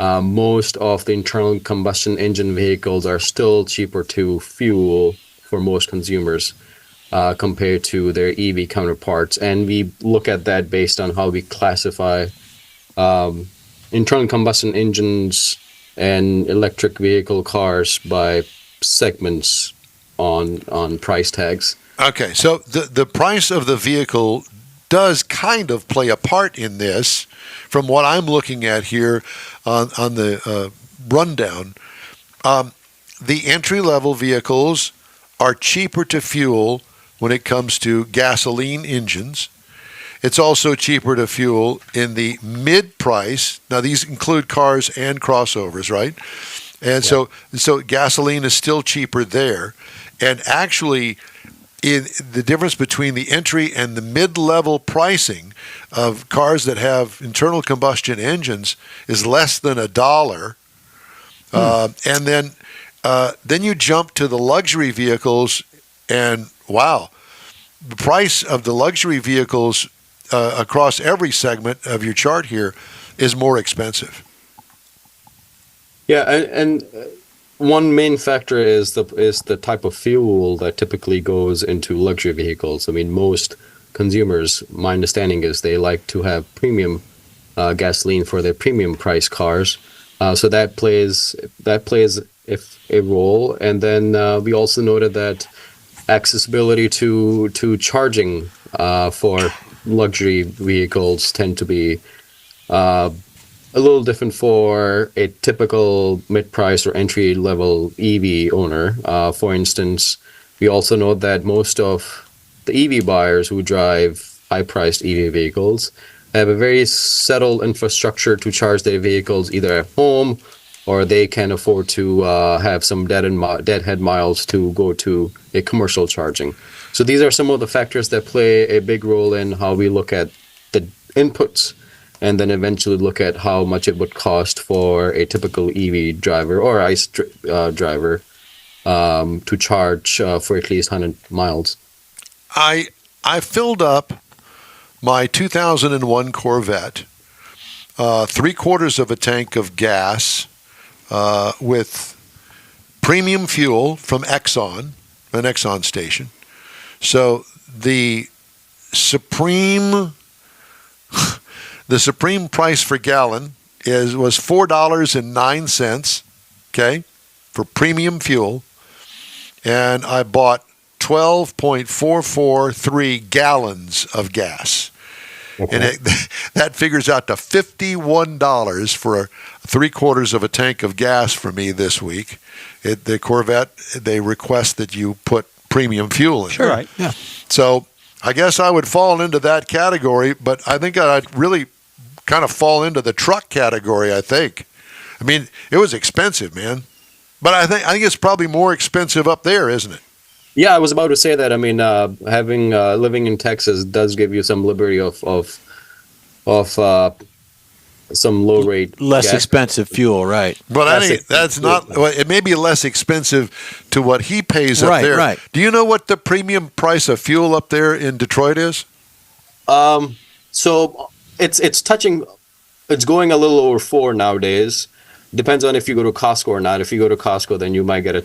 most of the internal combustion engine vehicles are still cheaper to fuel for most consumers compared to their EV counterparts. And we look at that based on how we classify internal combustion engines and electric vehicle cars by segments on price tags. Okay, so the price of the vehicle does kind of play a part in this. From what I'm looking at here on the rundown, the entry-level vehicles are cheaper to fuel when it comes to gasoline engines. It's also cheaper to fuel in the mid-price. Now, these include cars and crossovers, right? And so gasoline is still cheaper there. And actually, in the difference between the entry and the mid-level pricing of cars that have internal combustion engines is less than $1. And then you jump to the luxury vehicles, and wow, the price of the luxury vehicles across every segment of your chart here is more expensive. Yeah, and one main factor is the type of fuel that typically goes into luxury vehicles. I mean, most consumers, my understanding is they like to have premium gasoline for their premium price cars. So that plays a role. And then we also noted that accessibility to charging for luxury vehicles tend to be a little different for a typical mid-price or entry-level EV owner. For instance, we also know that most of the EV buyers who drive high-priced EV vehicles have a very settled infrastructure to charge their vehicles either at home, or they can afford to have some deadhead miles to go to a commercial charging. So these are some of the factors that play a big role in how we look at the inputs, and then eventually look at how much it would cost for a typical EV driver or ICE driver to charge for at least 100 miles. I filled up my 2001 Corvette, 3/4 of a tank of gas with premium fuel from Exxon, an Exxon station. So the supreme price per gallon was $4.09, okay, for premium fuel, and I bought 12.443 gallons of gas. Okay. And that figures out to $51 for 3/4 of a tank of gas for me this week. The Corvette, they request that you put premium fuel in. Sure, right, yeah. So I guess I would fall into that category, but I think I'd really kind of fall into the truck category, I think. I mean, it was expensive, man. But I think it's probably more expensive up there, isn't it? Yeah, I was about to say that. I mean, having living in Texas does give you some liberty of some low rate, Less gas. expensive fuel, right? But That's that's not. Well, it may be less expensive to what he pays up Right, there. right. Do you know what the premium price of fuel up there in Detroit is? So it's touching. It's going a little over 4 nowadays. Depends on if you go to Costco or not. If you go to Costco, then you might get a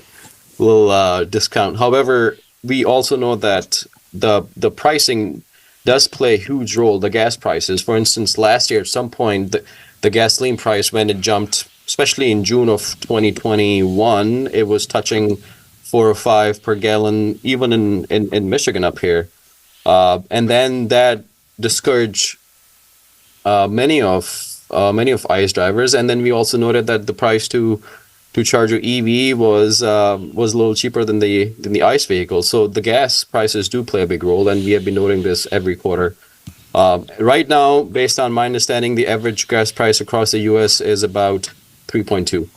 little discount. However, we also know that the pricing does play a huge role. The gas prices, for instance, last year at some point, the gasoline price, when it jumped, especially in June of 2021, it was touching 4 or 5 per gallon, even in Michigan up here. And then that discouraged many of ICE drivers. And then we also noted that the price to charge your EV was a little cheaper than the ICE vehicle. So the gas prices do play a big role, and we have been noting this every quarter. Right now, based on my understanding, the average gas price across the U.S. is about 3.2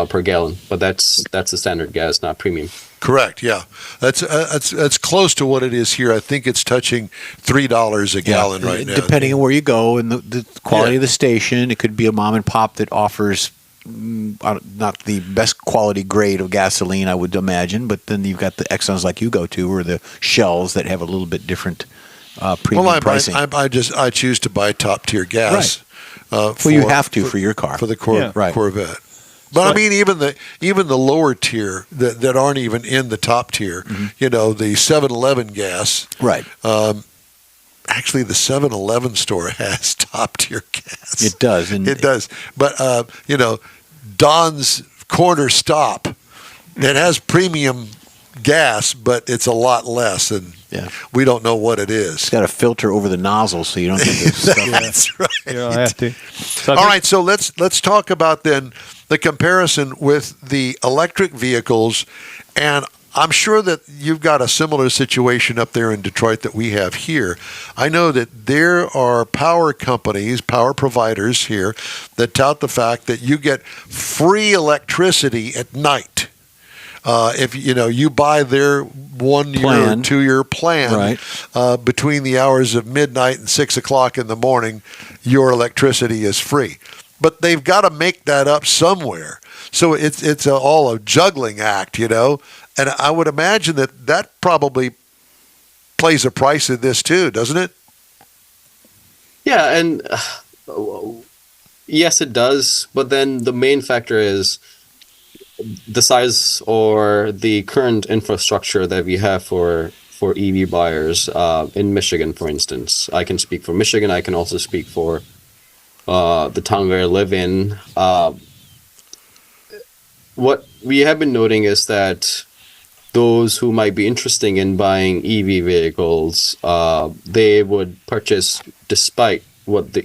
per gallon, but that's the standard gas, not premium. Correct. Yeah, that's close to what it is here. I think it's touching $3 a gallon right now. Depending on where you go and the quality of the station, it could be a mom and pop that offers not the best quality grade of gasoline, I would imagine, but then you've got the Exxons like you go to, or the Shells that have a little bit different premium pricing. I choose to buy top tier gas. Well, you have to for your car, for the Corvette. But I mean, even the lower tier that aren't even in the top tier, you know, the 7-Eleven gas, right? Actually, the 7-Eleven store has top tier gas. It does. It does. But you know, Don's Corner Stop, it has premium gas, but it's a lot less, and we don't know what it is. It's got a filter over the nozzle, so you don't get the stuff. That's right. You don't have to. All right, so let's talk about then the comparison with the electric vehicles, and I'm sure that you've got a similar situation up there in Detroit that we have here. I know that there are power companies, power providers here that tout the fact that you get free electricity at night. If you buy their 1 year or 2 year plan, between the hours of midnight and 6 o'clock in the morning, your electricity is free. But they've got to make that up somewhere. So it's all a juggling act, you know. And I would imagine that probably plays a price in this too, doesn't it? Yeah, and yes, it does. But then the main factor is the size or the current infrastructure that we have for EV buyers in Michigan, for instance. I can speak for Michigan. I can also speak for the town where I live in. What we have been noting is that those who might be interested in buying EV vehicles, they would purchase despite what the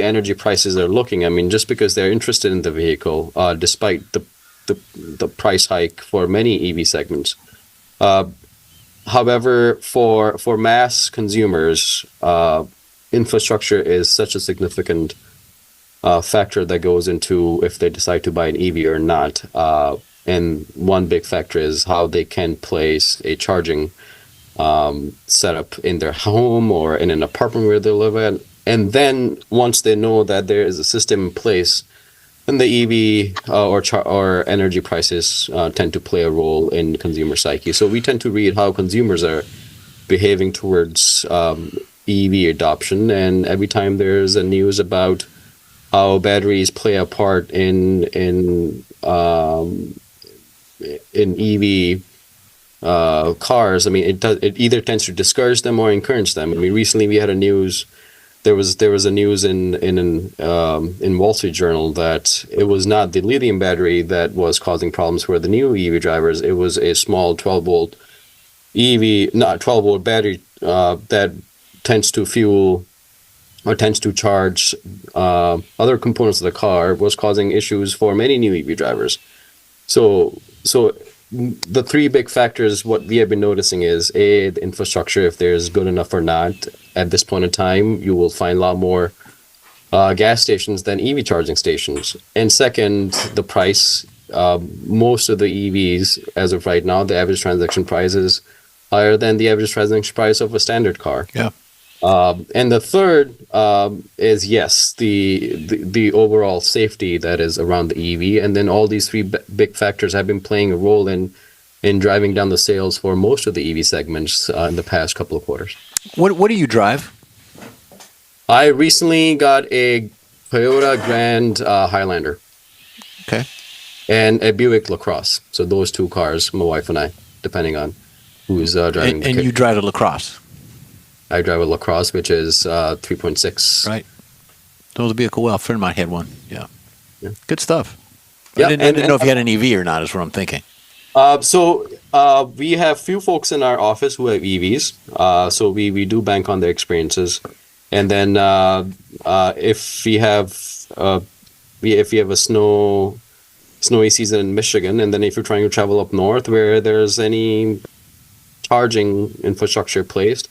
energy prices are looking. I mean, just because they're interested in the vehicle, despite the price hike for many EV segments. However, for mass consumers, infrastructure is such a significant factor that goes into if they decide to buy an EV or not. And one big factor is how they can place a charging setup in their home or in an apartment where they live at. And then once they know that there is a system in place, then the EV or energy prices tend to play a role in consumer psyche. So we tend to read how consumers are behaving towards EV adoption, and every time there's a news about how batteries play a part in EV cars, I mean, it either tends to discourage them or encourage them. I mean, recently we had a news. There was a news in Wall Street Journal that it was not the lithium battery that was causing problems for the new EV drivers. It was a small 12-volt battery that tends to fuel or tends to charge other components of the car, was causing issues for many new EV drivers. So the three big factors, what we have been noticing is A, the infrastructure, if there's good enough or not. At this point in time, you will find a lot more gas stations than EV charging stations. And second, the price. most of the EVs, as of right now, the average transaction price is higher than the average transaction price of a standard car. Yeah. And the third is, yes, the overall safety that is around the EV. And then all these three big factors have been playing a role in driving down the sales for most of the EV segments in the past couple of quarters. What do you drive? I recently got a Toyota Grand Highlander. Okay. And a Buick LaCrosse. So those two cars, my wife and I, depending on who's driving. And you drive a LaCrosse? I drive a LaCrosse, which is 3.6. Right. Those vehicle. Well, a friend of mine had one. Yeah. Good stuff. Yeah, I didn't know if you had an EV or not, is what I'm thinking. So we have few folks in our office who have EVs. So we do bank on their experiences. And then if we have a snowy season in Michigan, and then if you're trying to travel up north where there's any charging infrastructure placed,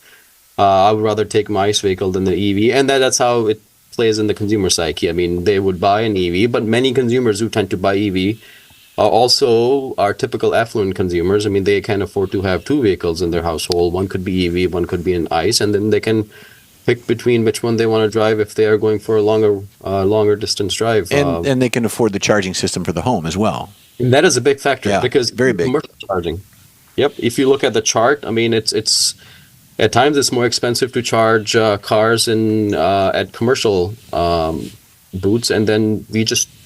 I would rather take my ICE vehicle than the EV. And that's how it plays in the consumer psyche. I mean, they would buy an EV, but many consumers who tend to buy EV also are typical affluent consumers. I mean, they can afford to have two vehicles in their household. One could be EV, one could be an ICE, and then they can pick between which one they want to drive if they are going for a longer distance drive. And they can afford the charging system for the home as well. And that is a big factor, because very big. Commercial charging. Yep. If you look at the chart, I mean, it's at times it's more expensive to charge cars at commercial booths, and then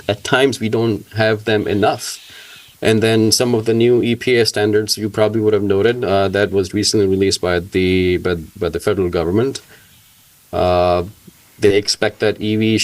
at times we don't have them enough. And then some of the new EPA standards you probably would have noted that was recently released by the federal government. They expect that EV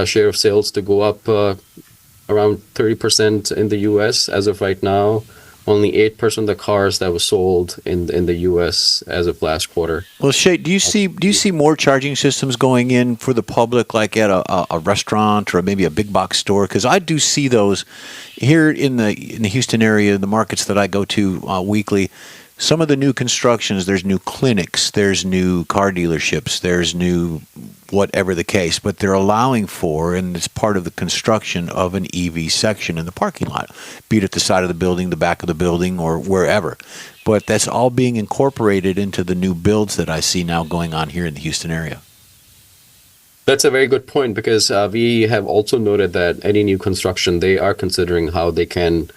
share of sales to go up around 30% in the U.S. As of right now. Only 8% of the cars that were sold in the U.S. as of last quarter. Well, Shay, do you see more charging systems going in for the public, like at a restaurant or maybe a big box store? Because I do see those here in the Houston area, the markets that I go to weekly. Some of the new constructions, there's new clinics, there's new car dealerships, there's new whatever the case, but they're allowing for, and it's part of the construction of an EV section in the parking lot, be it at the side of the building, the back of the building, or wherever. But that's all being incorporated into the new builds that I see now going on here in the Houston area. That's a very good point, because we have also noted that any new construction, they are considering how they can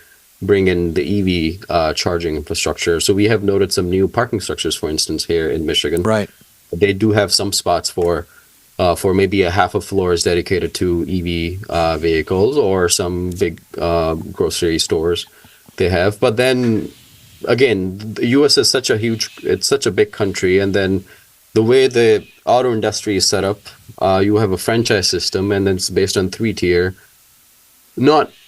bring in the EV charging infrastructure. So we have noted some new parking structures, for instance, here in Michigan. Right. They do have some spots for maybe a half a floor is dedicated to EV vehicles, or some big grocery stores they have. But then again, the U.S. is such a big country, and then the way the auto industry is set up, you have a franchise system, and then it's based on 3-tier.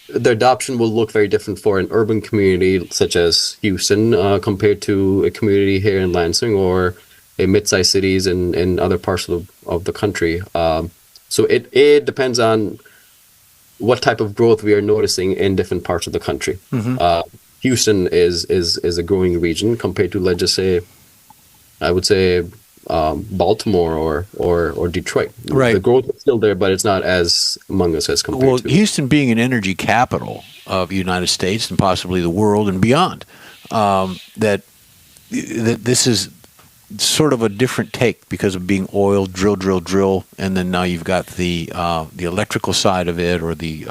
The adoption will look very different for an urban community such as Houston compared to a community here in Lansing or a mid-sized cities in other parts of the country. So it depends on what type of growth we are noticing in different parts of the country. Mm-hmm. Houston is a growing region compared to, let's just say, I would say Baltimore or Detroit. Right. The growth is still there, but it's not as humongous as compared to. Well, Houston being an energy capital of the United States and possibly the world and beyond, that this is sort of a different take because of being oil, drill, and then now you've got the electrical side of it, or the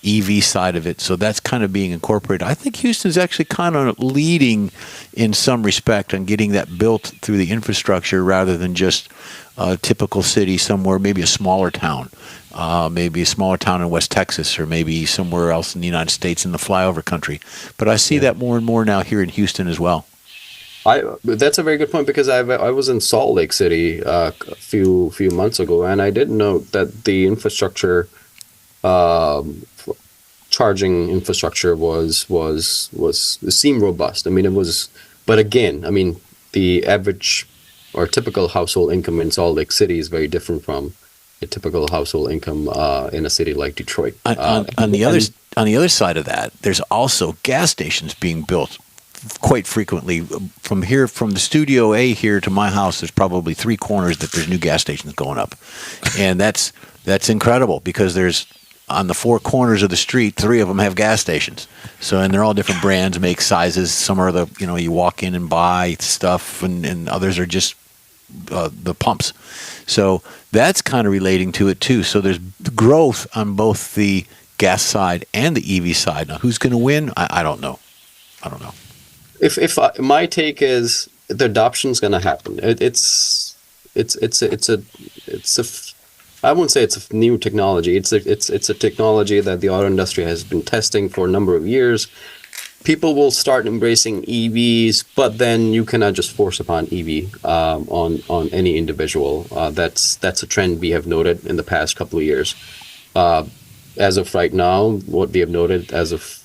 EV side of it. So that's kind of being incorporated. I think Houston's actually kind of leading in some respect on getting that built through the infrastructure, rather than just a typical city somewhere, maybe a smaller town. Maybe a smaller town in West Texas, or maybe somewhere else in the United States in the flyover country. But I see that more and more now here in Houston as well. That's a very good point, because I was in Salt Lake City a few months ago, and I did note that the infrastructure, charging infrastructure seemed robust. I mean, it was, but again, I mean, the average or typical household income in Salt Lake City is very different from a typical household income in a city like Detroit. On the other side of that, there's also gas stations being built quite frequently. From the Studio A here to my house, there's probably 3 corners that there's new gas stations going up, and that's incredible, because there's on the four corners of the street, 3 of them have gas stations. So, and they're all different brands, make sizes. Some are the, you walk in and buy stuff, and others are just the pumps. So that's kind of relating to it too. So there's growth on both the gas side and the EV side. Now, who's going to win? I don't know. If my take is the adoption's going to happen. It's a I wouldn't say it's a new technology. It's a technology that the auto industry has been testing for a number of years. People will start embracing EVs, but then you cannot just force upon EV on any individual. That's a trend we have noted in the past couple of years. As of right now, what we have noted as of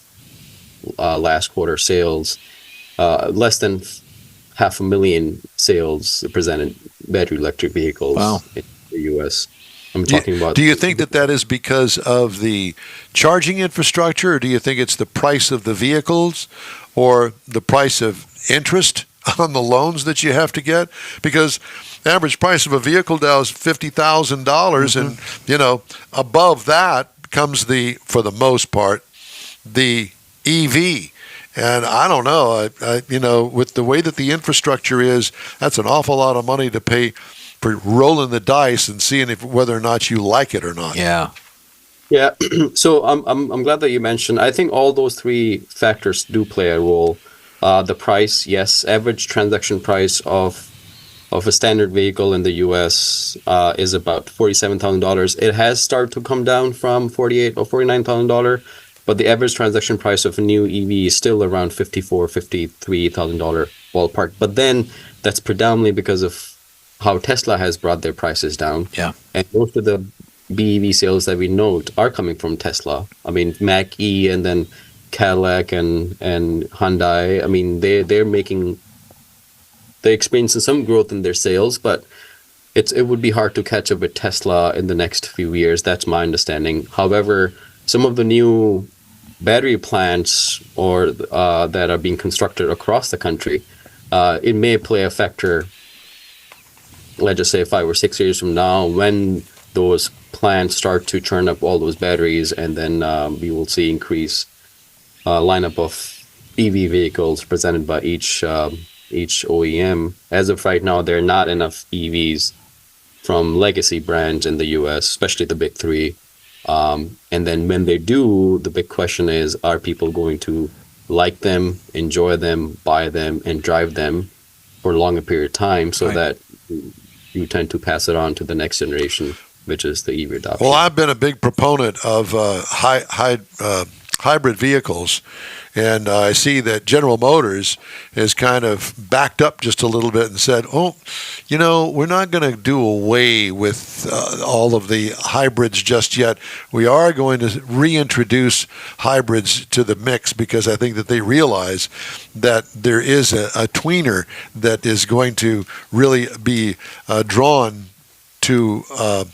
last quarter sales, less than 500,000 sales presented battery electric vehicles in the U.S. I'm talking about. Do you think that is because of the charging infrastructure, or do you think it's the price of the vehicles, or the price of interest on the loans that you have to get? Because average price of a vehicle now is $50,000, and above that comes for the most part, the EV. And I don't know, with the way that the infrastructure is, that's an awful lot of money to pay for rolling the dice and seeing whether or not you like it or not. Yeah. So I'm glad that you mentioned. I think all those 3 factors do play a role. The price, yes, average transaction price of a standard vehicle in the U.S. Is about $47,000. It has started to come down from $48,000 or $49,000, but the average transaction price of a new EV is still around $54,000, $53,000 ballpark. But then that's predominantly because of how Tesla has brought their prices down. Yeah. And most of the BEV sales that we note are coming from Tesla. I mean, Mach-E and then Cadillac and Hyundai. I mean, they're experiencing some growth in their sales, but it would be hard to catch up with Tesla in the next few years. That's my understanding. However, some of the new battery plants or that are being constructed across the country, it may play a factor. Let's just say 5 or 6 years from now, when those plants start to churn up all those batteries, and then we will see increased lineup of EV vehicles presented by each OEM. As of right now, there are not enough EVs from legacy brands in the U.S., especially the big 3. And then when they do, the big question is, are people going to like them, enjoy them, buy them, and drive them for a longer period of time, so that you tend to pass it on to the next generation, which is the EV adoption. Well, I've been a big proponent of hybrid vehicles, and I see that General Motors has kind of backed up just a little bit and said, we're not going to do away with all of the hybrids just yet. We are going to reintroduce hybrids to the mix, because I think that they realize that there is a tweener that is going to really be drawn to a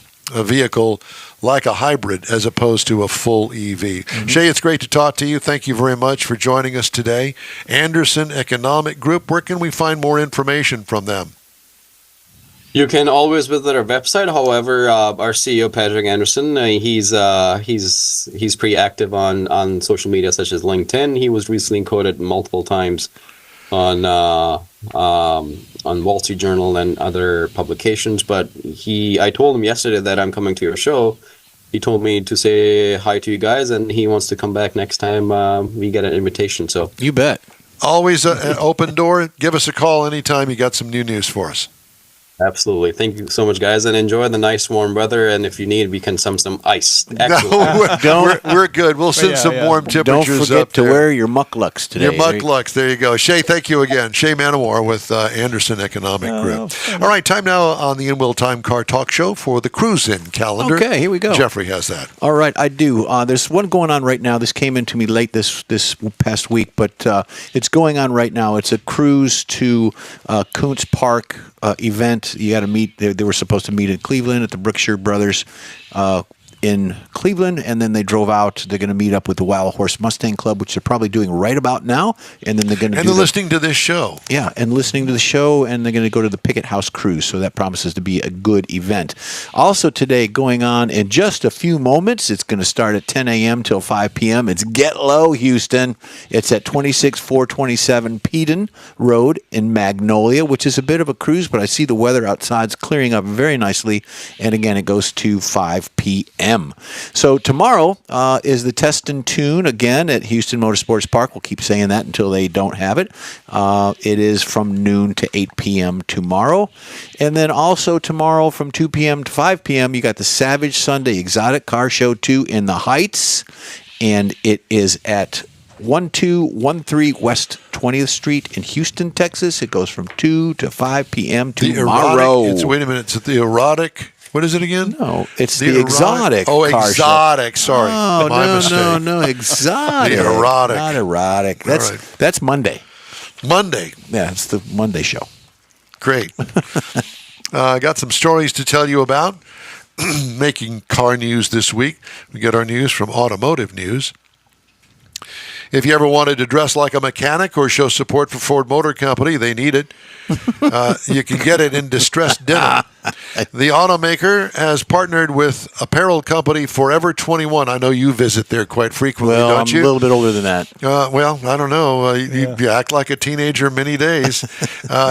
vehicle like a hybrid as opposed to a full EV. Shay, it's great to talk to you. Thank you very much for joining us today. Anderson Economic Group, where can we find more information from them? You can always visit our website. However, our CEO, Patrick Anderson, he's pretty active on social media such as LinkedIn. He was recently quoted multiple times on Wall Street Journal and other publications. But I told him yesterday that I'm coming to your show. He told me to say hi to you guys, and he wants to come back next time we get an invitation. So you bet. Always an open door. Give us a call anytime you got some new news for us. Absolutely. Thank you so much, guys, and enjoy the nice warm weather. And if you need, we can send some ice. We're good. We'll send some warm temperatures. Don't forget to wear your mucklucks today. Your mucklucks. There you go. Shay, thank you again. Shay Manowar with Anderson Economic Group. All right, time now on the In Wheel Time Car Talk Show for the Cruise-In calendar. Okay, here we go. Jeffrey has that. All right, I do. There's one going on right now. This came into me late this past week, but it's going on right now. It's a cruise to Kuntz Park event. You got to meet. They were supposed to meet in Cleveland at the Brookshire Brothers in Cleveland, and then they drove out. They're going to meet up with the Wild Horse Mustang Club, which they're probably doing right about now, and then they're going to listening to this show. Yeah, and listening to the show, and they're going to go to the Picket House Cruise, so that promises to be a good event. Also today, going on in just a few moments, it's going to start at 10 a.m. till 5 p.m. It's Get Low Houston. It's at 26427 Peden Road in Magnolia, which is a bit of a cruise, but I see the weather outside's clearing up very nicely, and again, it goes to 5 p.m. So tomorrow is the Test and Tune again at Houston Motorsports Park. We'll keep saying that until they don't have it. It is from noon to 8 p.m. tomorrow. And then also tomorrow from 2 p.m. to 5 p.m. you got the Savage Sunday Exotic Car Show 2 in the Heights. And it is at 1213 West 20th Street in Houston, Texas. It goes from 2 to 5 p.m. tomorrow. Wait a minute. It's the erotic. What is it again? No, it's the exotic. Oh, car exotic. Show. Sorry. Oh, My mistake. no, exotic. The erotic. Not erotic. That's Monday. Monday. Yeah, it's the Monday show. Great. I got some stories to tell you about. Making car news this week. We get our news from Automotive News. If you ever wanted to dress like a mechanic or show support for Ford Motor Company, they need it. You can get it in distressed denim. The automaker has partnered with apparel company Forever 21. I know you visit there quite frequently, don't you? I'm a little bit older than that. Well, I don't know. You act like a teenager many days.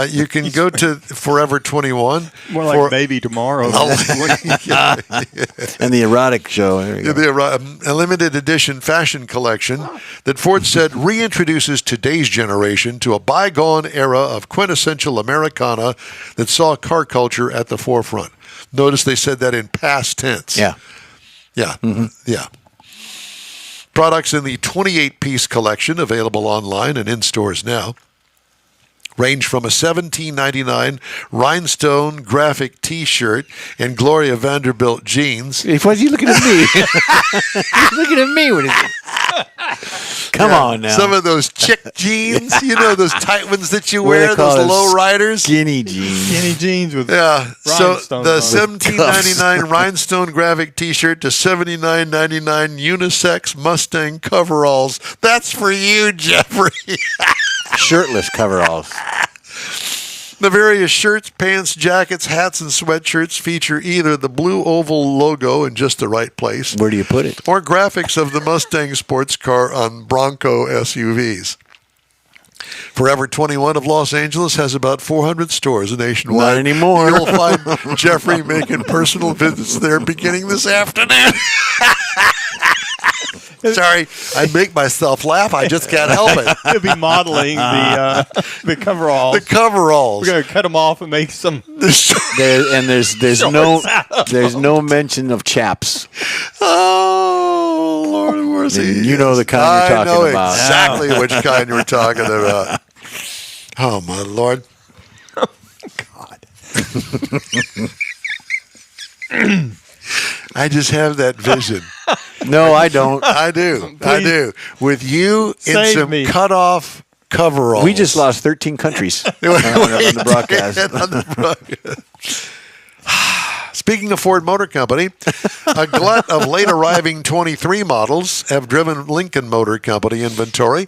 You can go to Forever 21. More like Baby Tomorrow. And the erotic show. There you go. A limited edition fashion collection that Ford said reintroduces today's generation to a bygone era of quintessential Americana that saw car culture at the forefront. Notice they said that in past tense. Yeah. Yeah. Mm-hmm. Yeah. Products in the 28-piece collection available online and in stores now range from a $17.99 rhinestone graphic T-shirt and Gloria Vanderbilt jeans. Why is he looking at me? He's looking at me. Come on now. Some of those chick jeans, you know, those tight ones that you wear, those low riders. Skinny jeans. Skinny jeans with So the $17.99 rhinestone graphic T-shirt to $79.99 unisex Mustang coveralls. That's for you, Jeffrey. Shirtless coveralls. The various shirts, pants, jackets, hats, and sweatshirts feature either the blue oval logo in just the right place. Where do you put it? Or graphics of the Mustang sports car on Bronco SUVs. Forever 21 of Los Angeles has about 400 stores nationwide. Not anymore. You'll find Jeffrey making personal visits there beginning this afternoon. Sorry, I make myself laugh. I just can't help it. He'll be modeling the coveralls. The coveralls. We're gonna cut them off and make some. There's no mention of chaps. Oh, Lord of mercy! You know the kind you're talking about. Exactly which kind you're talking about. Oh my Lord! God. I just have that vision. No, I don't. I do. I do. With you in some cut-off coveralls. We just lost 13 countries on the broadcast. Speaking of Ford Motor Company, a glut of late arriving 23 models have driven Lincoln Motor Company inventory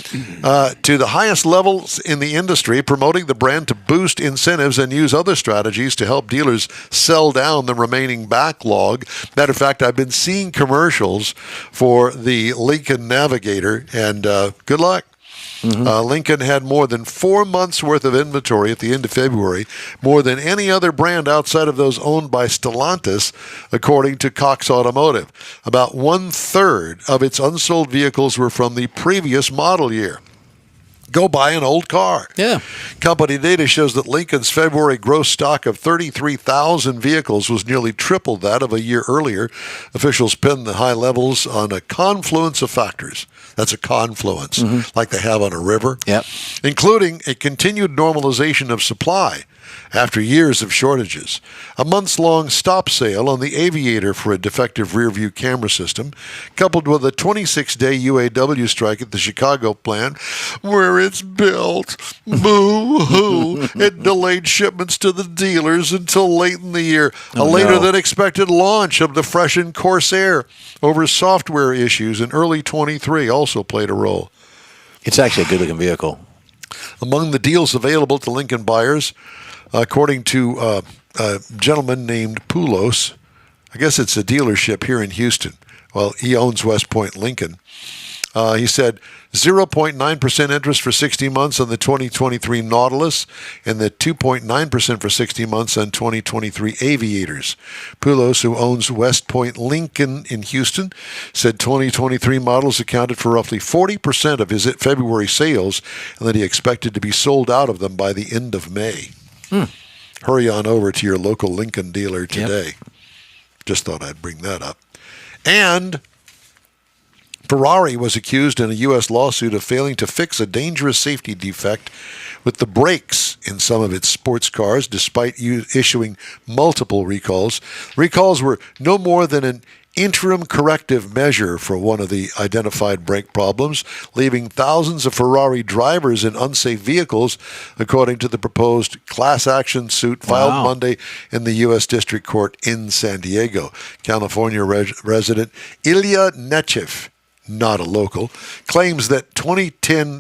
to the highest levels in the industry, promoting the brand to boost incentives and use other strategies to help dealers sell down the remaining backlog. Matter of fact, I've been seeing commercials for the Lincoln Navigator, and good luck. Mm-hmm. Lincoln had more than 4 months' worth of inventory at the end of February, more than any other brand outside of those owned by Stellantis, according to Cox Automotive. About 1/3 of its unsold vehicles were from the previous model year. Go buy an old car. Yeah. Company data shows that Lincoln's February gross stock of 33,000 vehicles was nearly triple that of a year earlier. Officials pinned the high levels on a confluence of factors. That's a confluence, like they have on a river. Yep. Including a continued normalization of supply. after years of shortages. A months-long stop sale on the Aviator for a defective rear-view camera system, coupled with a 26-day UAW strike at the Chicago plant, where it's built. Boo-hoo. It delayed shipments to the dealers until late in the year. A later-than-expected launch of the freshened Corsair over software issues in early 23 also played a role. It's actually a good-looking vehicle. Among the deals available to Lincoln buyers, according to a gentleman named Poulos, I guess it's a dealership here in Houston. Well, he owns West Point Lincoln. He said 0.9% interest for 60 months on the 2023 Nautilus and the 2.9% for 60 months on 2023 Aviators. Poulos, who owns West Point Lincoln in Houston, said 2023 models accounted for roughly 40% of his February sales and that he expected to be sold out of them by the end of May. Hurry on over to your local Lincoln dealer today. Just thought I'd bring that up. And Ferrari was accused in a U.S. lawsuit of failing to fix a dangerous safety defect with the brakes in some of its sports cars, despite issuing multiple recalls. Recalls were no more than an interim corrective measure for one of the identified brake problems, leaving thousands of Ferrari drivers in unsafe vehicles, according to the proposed class action suit filed Monday in the U.S. District Court in San Diego. California resident Ilya Nechev, not a local, claims that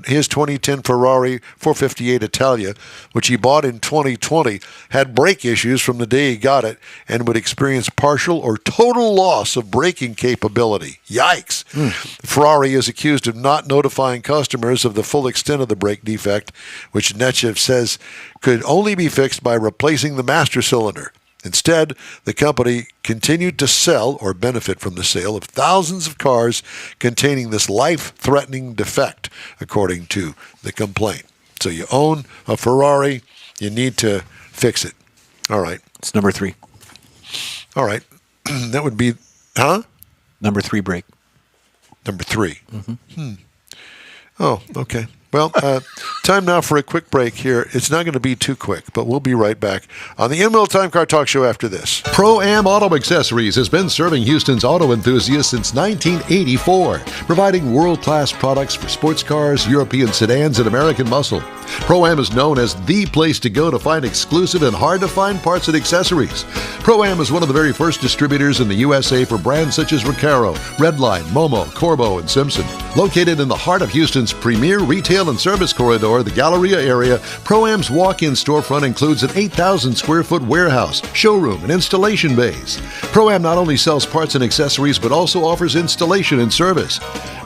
his 2010 Ferrari 458 Italia, which he bought in 2020, had brake issues from the day he got it and would experience partial or total loss of braking capability. Yikes! Ferrari is accused of not notifying customers of the full extent of the brake defect, which Nechev says could only be fixed by replacing the master cylinder. Instead, the company continued to sell or benefit from the sale of thousands of cars containing this life-threatening defect, according to the complaint. So you own a Ferrari, you need to fix it. All right. It's number 3. All right. That would be, Number 3 brake. Number 3. Oh, okay. Well, time now for a quick break here. It's not going to be too quick, but we'll be right back on the In-Wheel Time Car Talk Show after this. Pro-Am Auto Accessories has been serving Houston's auto enthusiasts since 1984, providing world-class products for sports cars, European sedans, and American muscle. Pro-Am is known as the place to go to find exclusive and hard-to-find parts and accessories. Pro-Am is one of the very first distributors in the USA for brands such as Recaro, Redline, Momo, Corbo, and Simpson. Located in the heart of Houston's premier retail and service corridor, the Galleria area, Pro-Am's walk-in storefront includes an 8,000 square foot warehouse, showroom, and installation bays. Pro-Am not only sells parts and accessories, but also offers installation and service.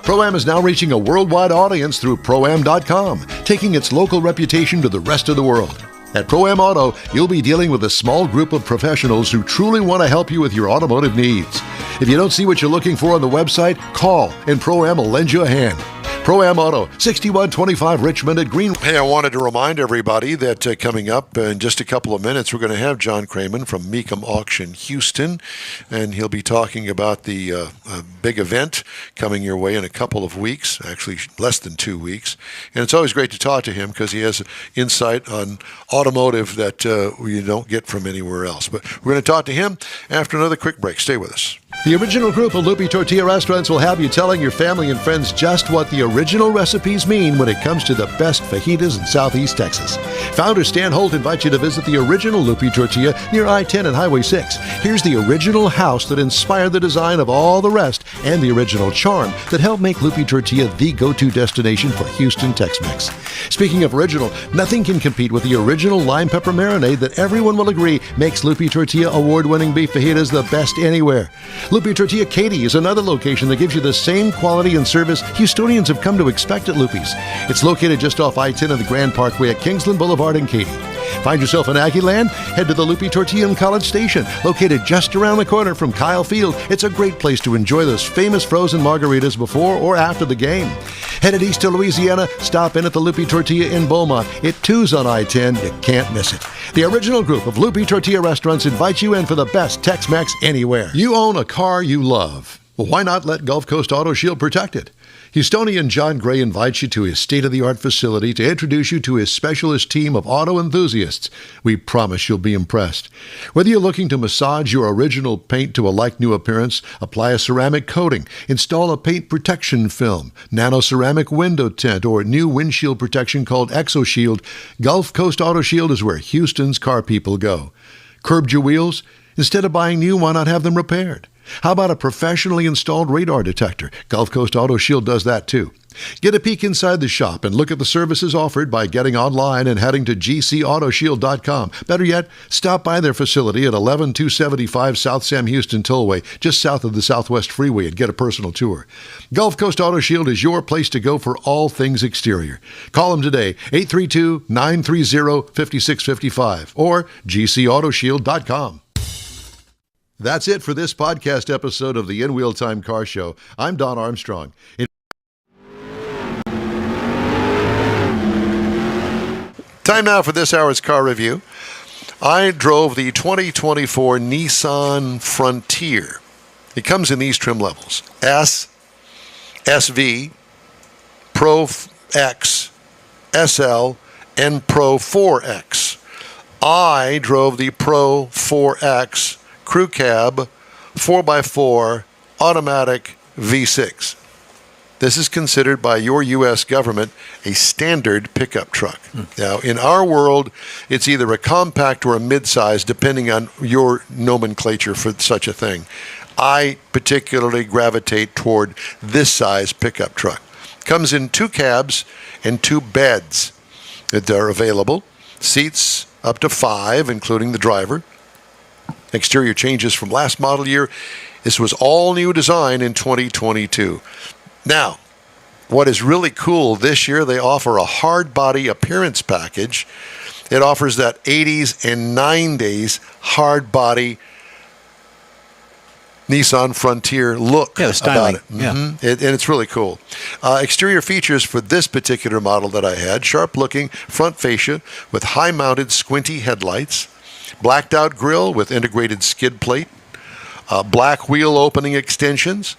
Pro-Am is now reaching a worldwide audience through Pro-Am.com, taking its local reputation to the rest of the world. At Pro-Am Auto, you'll be dealing with a small group of professionals who truly want to help you with your automotive needs. If you don't see what you're looking for on the website, call and Pro-Am will lend you a hand. Pro-Am Auto, 6125 Richmond at Green. Hey, I wanted to remind everybody that coming up in just a couple of minutes, we're going to have John Craman from Mecum Auction Houston, and he'll be talking about the big event coming your way in a couple of weeks, actually less than 2 weeks. And it's always great to talk to him because he has insight on automotive that you don't get from anywhere else. But we're going to talk to him after another quick break. Stay with us. The original group of Lupi Tortilla Restaurants will have you telling your family and friends just what the original recipes mean when it comes to the best fajitas in Southeast Texas. Founder Stan Holt invites you to visit the original Lupi Tortilla near I-10 and Highway 6. Here's the original house that inspired the design of all the rest and the original charm that helped make Lupi Tortilla the go-to destination for Houston Tex-Mex. Speaking of original, nothing can compete with the original lime pepper marinade that everyone will agree makes Lupi Tortilla award-winning beef fajitas the best anywhere. Lupi Tortilla Katy is another location that gives you the same quality and service Houstonians have come to expect at Lupi's. It's located just off I-10 and the Grand Parkway at Kingsland Boulevard in Katy. Find yourself in Aggie Land? Head to the Lupi Tortilla in College Station, located just around the corner from Kyle Field. It's a great place to enjoy those famous frozen margaritas before or after the game. Headed east to Louisiana, stop in at the Lupi Tortilla in Beaumont. It too's on I-10. You can't miss it. The original group of Lupi Tortilla restaurants invites you in for the best Tex-Mex anywhere. You own a car you love. Well, why not let Gulf Coast Auto Shield protect it? Houstonian John Gray invites you to his state-of-the-art facility to introduce you to his specialist team of auto enthusiasts. We promise you'll be impressed. Whether you're looking to massage your original paint to a like-new appearance, apply a ceramic coating, install a paint protection film, nano-ceramic window tint, or new windshield protection called ExoShield, Gulf Coast Auto Shield is where Houston's car people go. Curbed your wheels? Instead of buying new, why not have them repaired? How about a professionally installed radar detector? Gulf Coast Auto Shield does that too. Get a peek inside the shop and look at the services offered by getting online and heading to gcautoshield.com. Better yet, stop by their facility at 11275 South Sam Houston Tollway, just south of the Southwest Freeway, and get a personal tour. Gulf Coast Auto Shield is your place to go for all things exterior. Call them today, 832-930-5655 or gcautoshield.com. That's it for this podcast episode of the In Wheel Time Car Show. I'm Don Armstrong. Time now for this hour's car review. I drove the 2024 Nissan Frontier. It comes in these trim levels: S, SV, Pro X, SL, and Pro 4X. I drove the Pro 4X Crew Cab 4x4 automatic V6. This is considered by your U.S. government a standard pickup truck. Now, in our world, it's either a compact or a midsize, depending on your nomenclature for such a thing. I particularly gravitate toward this size pickup truck. Comes in 2 cabs and 2 beds that are available. Seats up to 5, including the driver. Exterior changes from last model year. This was all new design in 2022. Now, what is really cool this year, they offer a hard body appearance package. It offers that 80s and 90s hard body Nissan Frontier look styling. about it. And it's really cool. Exterior features for this particular model that I had: sharp-looking front fascia with high-mounted squinty headlights, blacked out grille with integrated skid plate, black wheel opening extensions,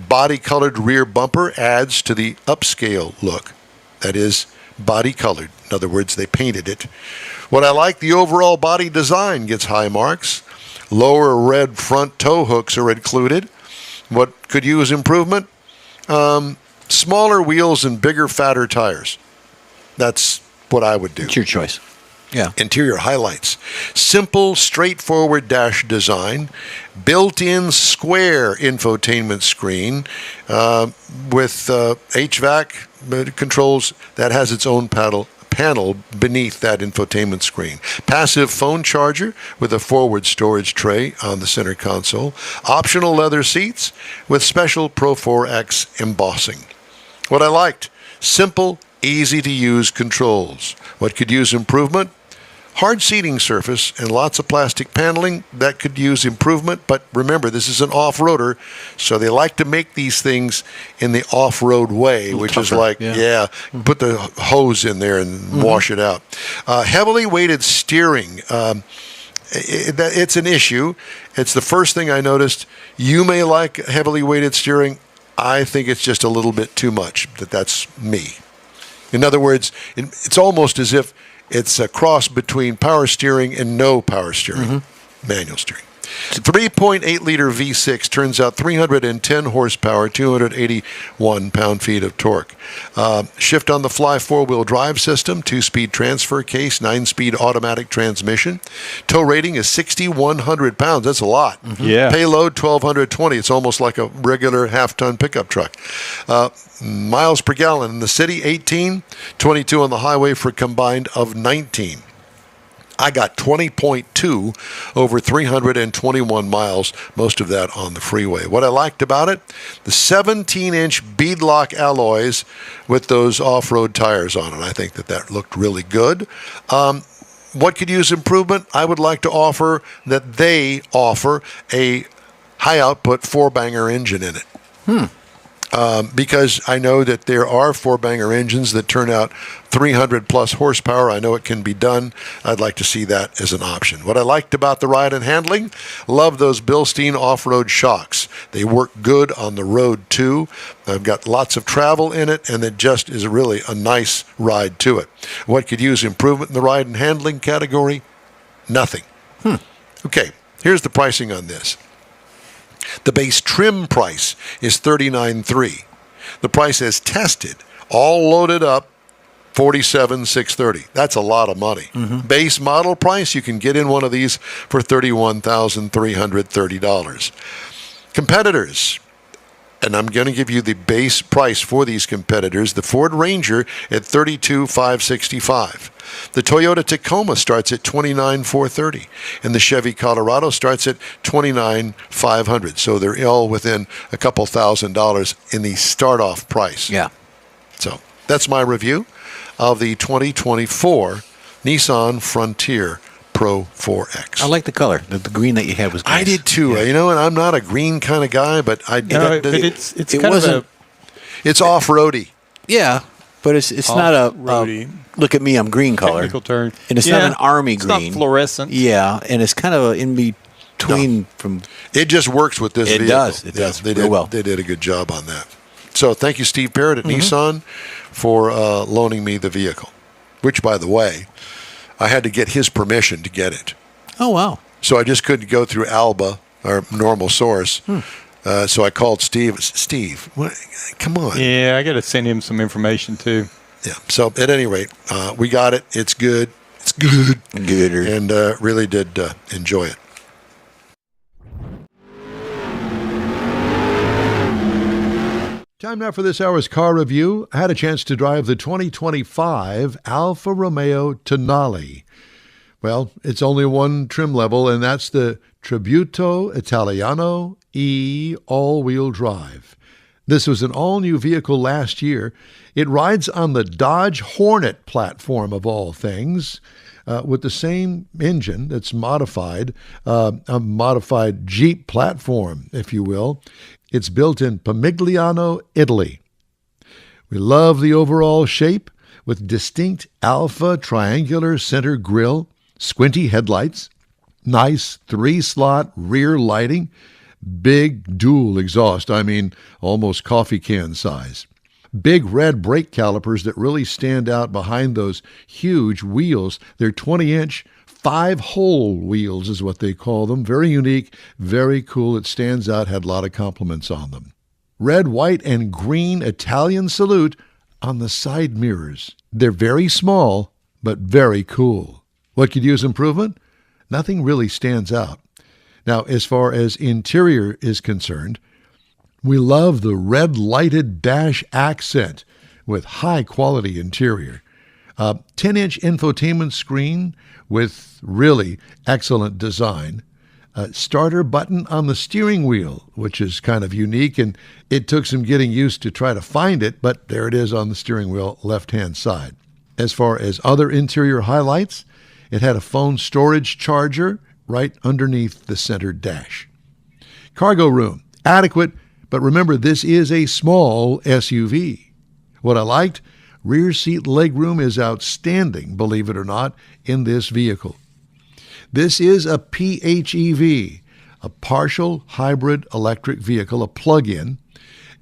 body-colored rear bumper adds to the upscale look. That is, body-colored. In other words, they painted it. What I like, the overall body design gets high marks. Lower red front tow hooks are included. What could use improvement? Smaller wheels and bigger, fatter tires. That's what I would do. It's your choice. Yeah. Interior highlights: simple, straightforward dash design, built-in square infotainment screen with HVAC controls that has its own panel beneath that infotainment screen. Passive phone charger with a forward storage tray on the center console. Optional leather seats with special Pro 4X embossing. What I liked: simple, easy-to-use controls. What could use improvement? Hard seating surface and lots of plastic paneling that could use improvement. But remember, this is an off-roader, so they like to make these things in the off-road way, which is like, put the hose in there and wash it out. Heavily weighted steering. It's an issue. It's the first thing I noticed. You may like heavily weighted steering. I think it's just a little bit too much. That's me. In other words, it's almost as if it's a cross between power steering and no power steering, manual steering. 3.8-liter V6 turns out 310 horsepower, 281 pound-feet of torque. Shift-on-the-fly four-wheel drive system, 2-speed transfer case, 9-speed automatic transmission. Tow rating is 6,100 pounds. That's a lot. Yeah. Payload, 1,220. It's almost like a regular half-ton pickup truck. Miles per gallon in the city, 18. 22 on the highway for a combined of 19. I got 20.2 over 321 miles, most of that on the freeway. What I liked about it, the 17-inch beadlock alloys with those off-road tires on it. I think that looked really good. What could use improvement? I would like to offer that they offer a high-output 4-banger engine in it. because I know that there are four-banger engines that turn out 300 plus horsepower. I know it can be done. I'd like to see that as an option. What I liked about the ride and handling, love those Bilstein off-road shocks. They work good on the road too. I've got lots of travel in it, and it just is really a nice ride to it. What could use improvement in the ride and handling category? Nothing. Okay, here's the pricing on this. The base trim price is $39,300. The price as tested, all loaded up, $47,630. That's a lot of money. Base model price, you can get in one of these for $31,330. Competitors, and I'm going to give you the base price for these competitors. The Ford Ranger at $32,565. The Toyota Tacoma starts at $29,430, and the Chevy Colorado starts at $29,500. So they're all within a couple $1,000s in the start-off price. Yeah. So that's my review of the 2024 Nissan Frontier Pro 4X. I like the color. The green that you had was nice. I did too. You know, and I'm not a green kind of guy, but I did. It's off-roady. Yeah, but it's not a look at me, I'm green color. Technical term. And it's not an army green. It's not fluorescent. Yeah, and it's kind of in between from. It just works with this vehicle. It does. It does. They real did well. They did a good job on that. So thank you, Steve Parrott at Nissan, for loaning me the vehicle. Which, by the way, I had to get his permission to get it. Oh, wow. So I just couldn't go through Alba, our normal source. So I called Steve. Steve, come on. Yeah, I got to send him some information too. Yeah. So at any rate, we got it. It's good. It's good. Gooder. And really did enjoy it. Time now for this hour's car review. I had a chance to drive the 2025 Alfa Romeo Tonale. Well, it's only one trim level, and that's the Tributo Italiano E all-wheel drive. This was an all-new vehicle last year. It rides on the Dodge Hornet platform, of all things, with the same engine that's modified, a modified Jeep platform, if you will. It's built in Pomigliano, Italy. We love the overall shape with distinct alpha triangular center grille, squinty headlights, nice 3-slot rear lighting, big dual exhaust, almost coffee can size. Big red brake calipers that really stand out behind those huge wheels. They're 20-inch, 5-hole wheels is what they call them. Very unique, very cool. It stands out, had a lot of compliments on them. Red, white, and green Italian salute on the side mirrors. They're very small, but very cool. What could use improvement? Nothing really stands out. Now, as far as interior is concerned, we love the red lighted dash accent with high-quality interior. 10-inch infotainment screen with really excellent design. Starter button on the steering wheel, which is kind of unique, and it took some getting used to try to find it, but there it is on the steering wheel, left-hand side. As far as other interior highlights, it had a phone storage charger right underneath the center dash. Cargo room, adequate, but remember, this is a small SUV. What I liked, rear seat legroom is outstanding, believe it or not, in this vehicle. This is a PHEV, a partial hybrid electric vehicle, a plug-in,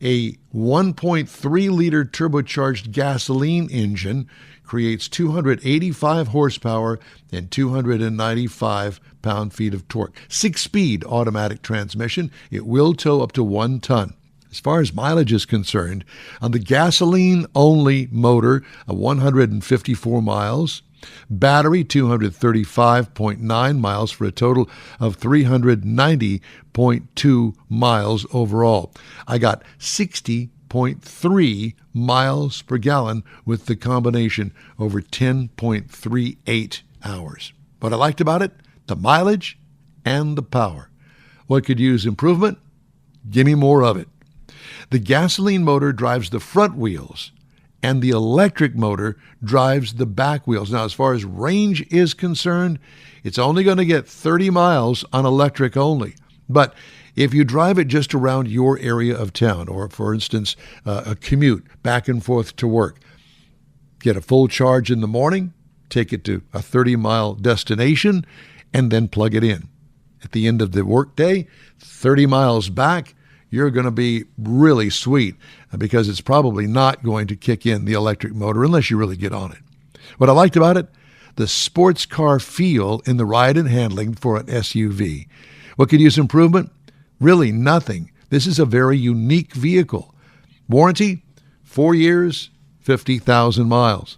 a 1.3-liter turbocharged gasoline engine creates 285 horsepower and 295 pound-feet of torque. 6-speed automatic transmission. It will tow up to 1 ton. As far as mileage is concerned, on the gasoline-only motor, 154 miles. Battery, 235.9 miles for a total of 390.2 miles overall. I got 60.3 miles per gallon with the combination over 10.38 hours. What I liked about it, the mileage and the power. What could use improvement? Give me more of it. The gasoline motor drives the front wheels, and the electric motor drives the back wheels. Now, as far as range is concerned, it's only going to get 30 miles on electric only. But If you drive it just around your area of town, or for instance, a commute back and forth to work, get a full charge in the morning, take it to a 30-mile destination, and then plug it in. At the end of the workday, 30 miles back, you're going to be really sweet because it's probably not going to kick in the electric motor unless you really get on it. What I liked about it, the sports car feel in the ride and handling for an SUV. What could use improvement? Really nothing. This is a very unique vehicle. Warranty, 4 years, 50,000 miles.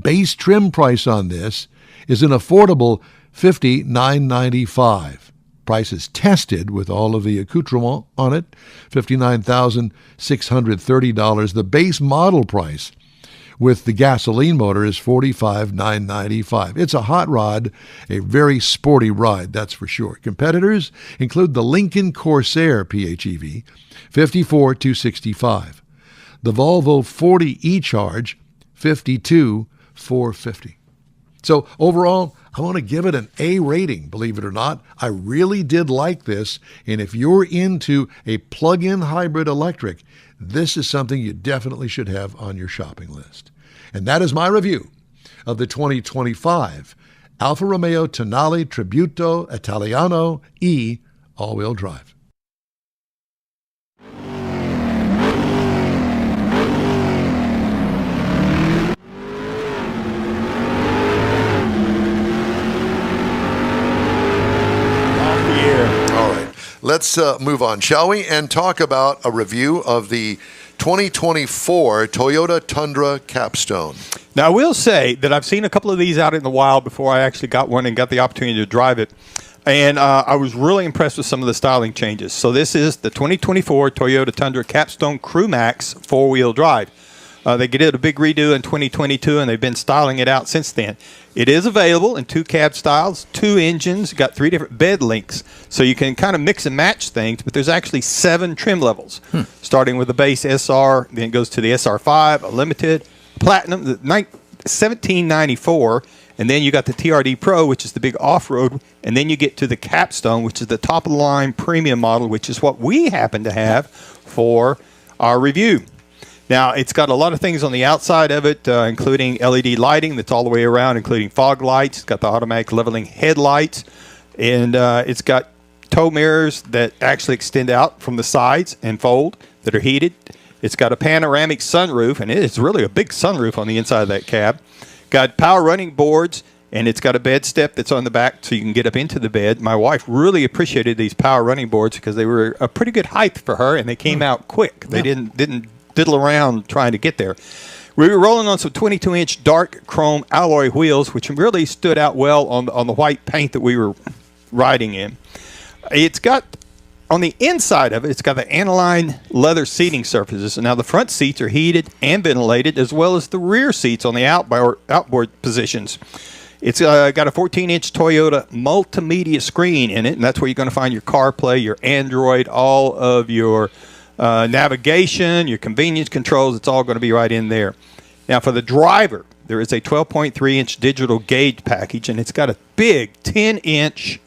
Base trim price on this is an affordable $59,995. Price is tested with all of the accoutrement on it, $59,630. The base model price with the gasoline motor is $45,995. It's a hot rod, a very sporty ride, that's for sure. Competitors include the Lincoln Corsair PHEV, $54,265. The Volvo 40 eCharge, $52,450. So overall, I want to give it an A rating, believe it or not. I really did like this, and if you're into a plug-in hybrid electric, this is something you definitely should have on your shopping list. And that is my review of the 2025 Alfa Romeo Tonale Tributo Italiano E all-wheel drive. Let's move on, shall we, and talk about a review of the 2024 Toyota Tundra Capstone. Now, I will say that I've seen a couple of these out in the wild before I actually got one and got the opportunity to drive it. And I was really impressed with some of the styling changes. So this is the 2024 Toyota Tundra Capstone Crew Max four-wheel drive. They did a big redo in 2022, and they've been styling it out since then. It is available in 2 cab styles, 2 engines, got 3 different bed lengths, so you can kind of mix and match things, but there's actually 7 trim levels, starting with the base SR, then it goes to the SR5, a Limited, Platinum, the 1794, and then you got the TRD Pro, which is the big off-road, and then you get to the Capstone, which is the top-of-the-line premium model, which is what we happen to have for our review. Now, it's got a lot of things on the outside of it, including LED lighting that's all the way around, including fog lights. It's got the automatic leveling headlights, and it's got tow mirrors that actually extend out from the sides and fold that are heated. It's got a panoramic sunroof, and it's really a big sunroof on the inside of that cab. Got power running boards, and it's got a bed step that's on the back so you can get up into the bed. My wife really appreciated these power running boards because they were a pretty good height for her, and they came out quick. They didn't diddle around trying to get there. We were rolling on some 22-inch dark chrome alloy wheels, which really stood out well on the white paint that we were riding in. It's got, on the inside of it, it's got the aniline leather seating surfaces. Now, the front seats are heated and ventilated, as well as the rear seats on the outboard positions. It's got a 14-inch Toyota multimedia screen in it, and that's where you're going to find your CarPlay, your Android, all of your navigation, your convenience controls. It's all going to be right in there. Now, for the driver, there is a 12.3-inch digital gauge package, and it's got a big 10-inch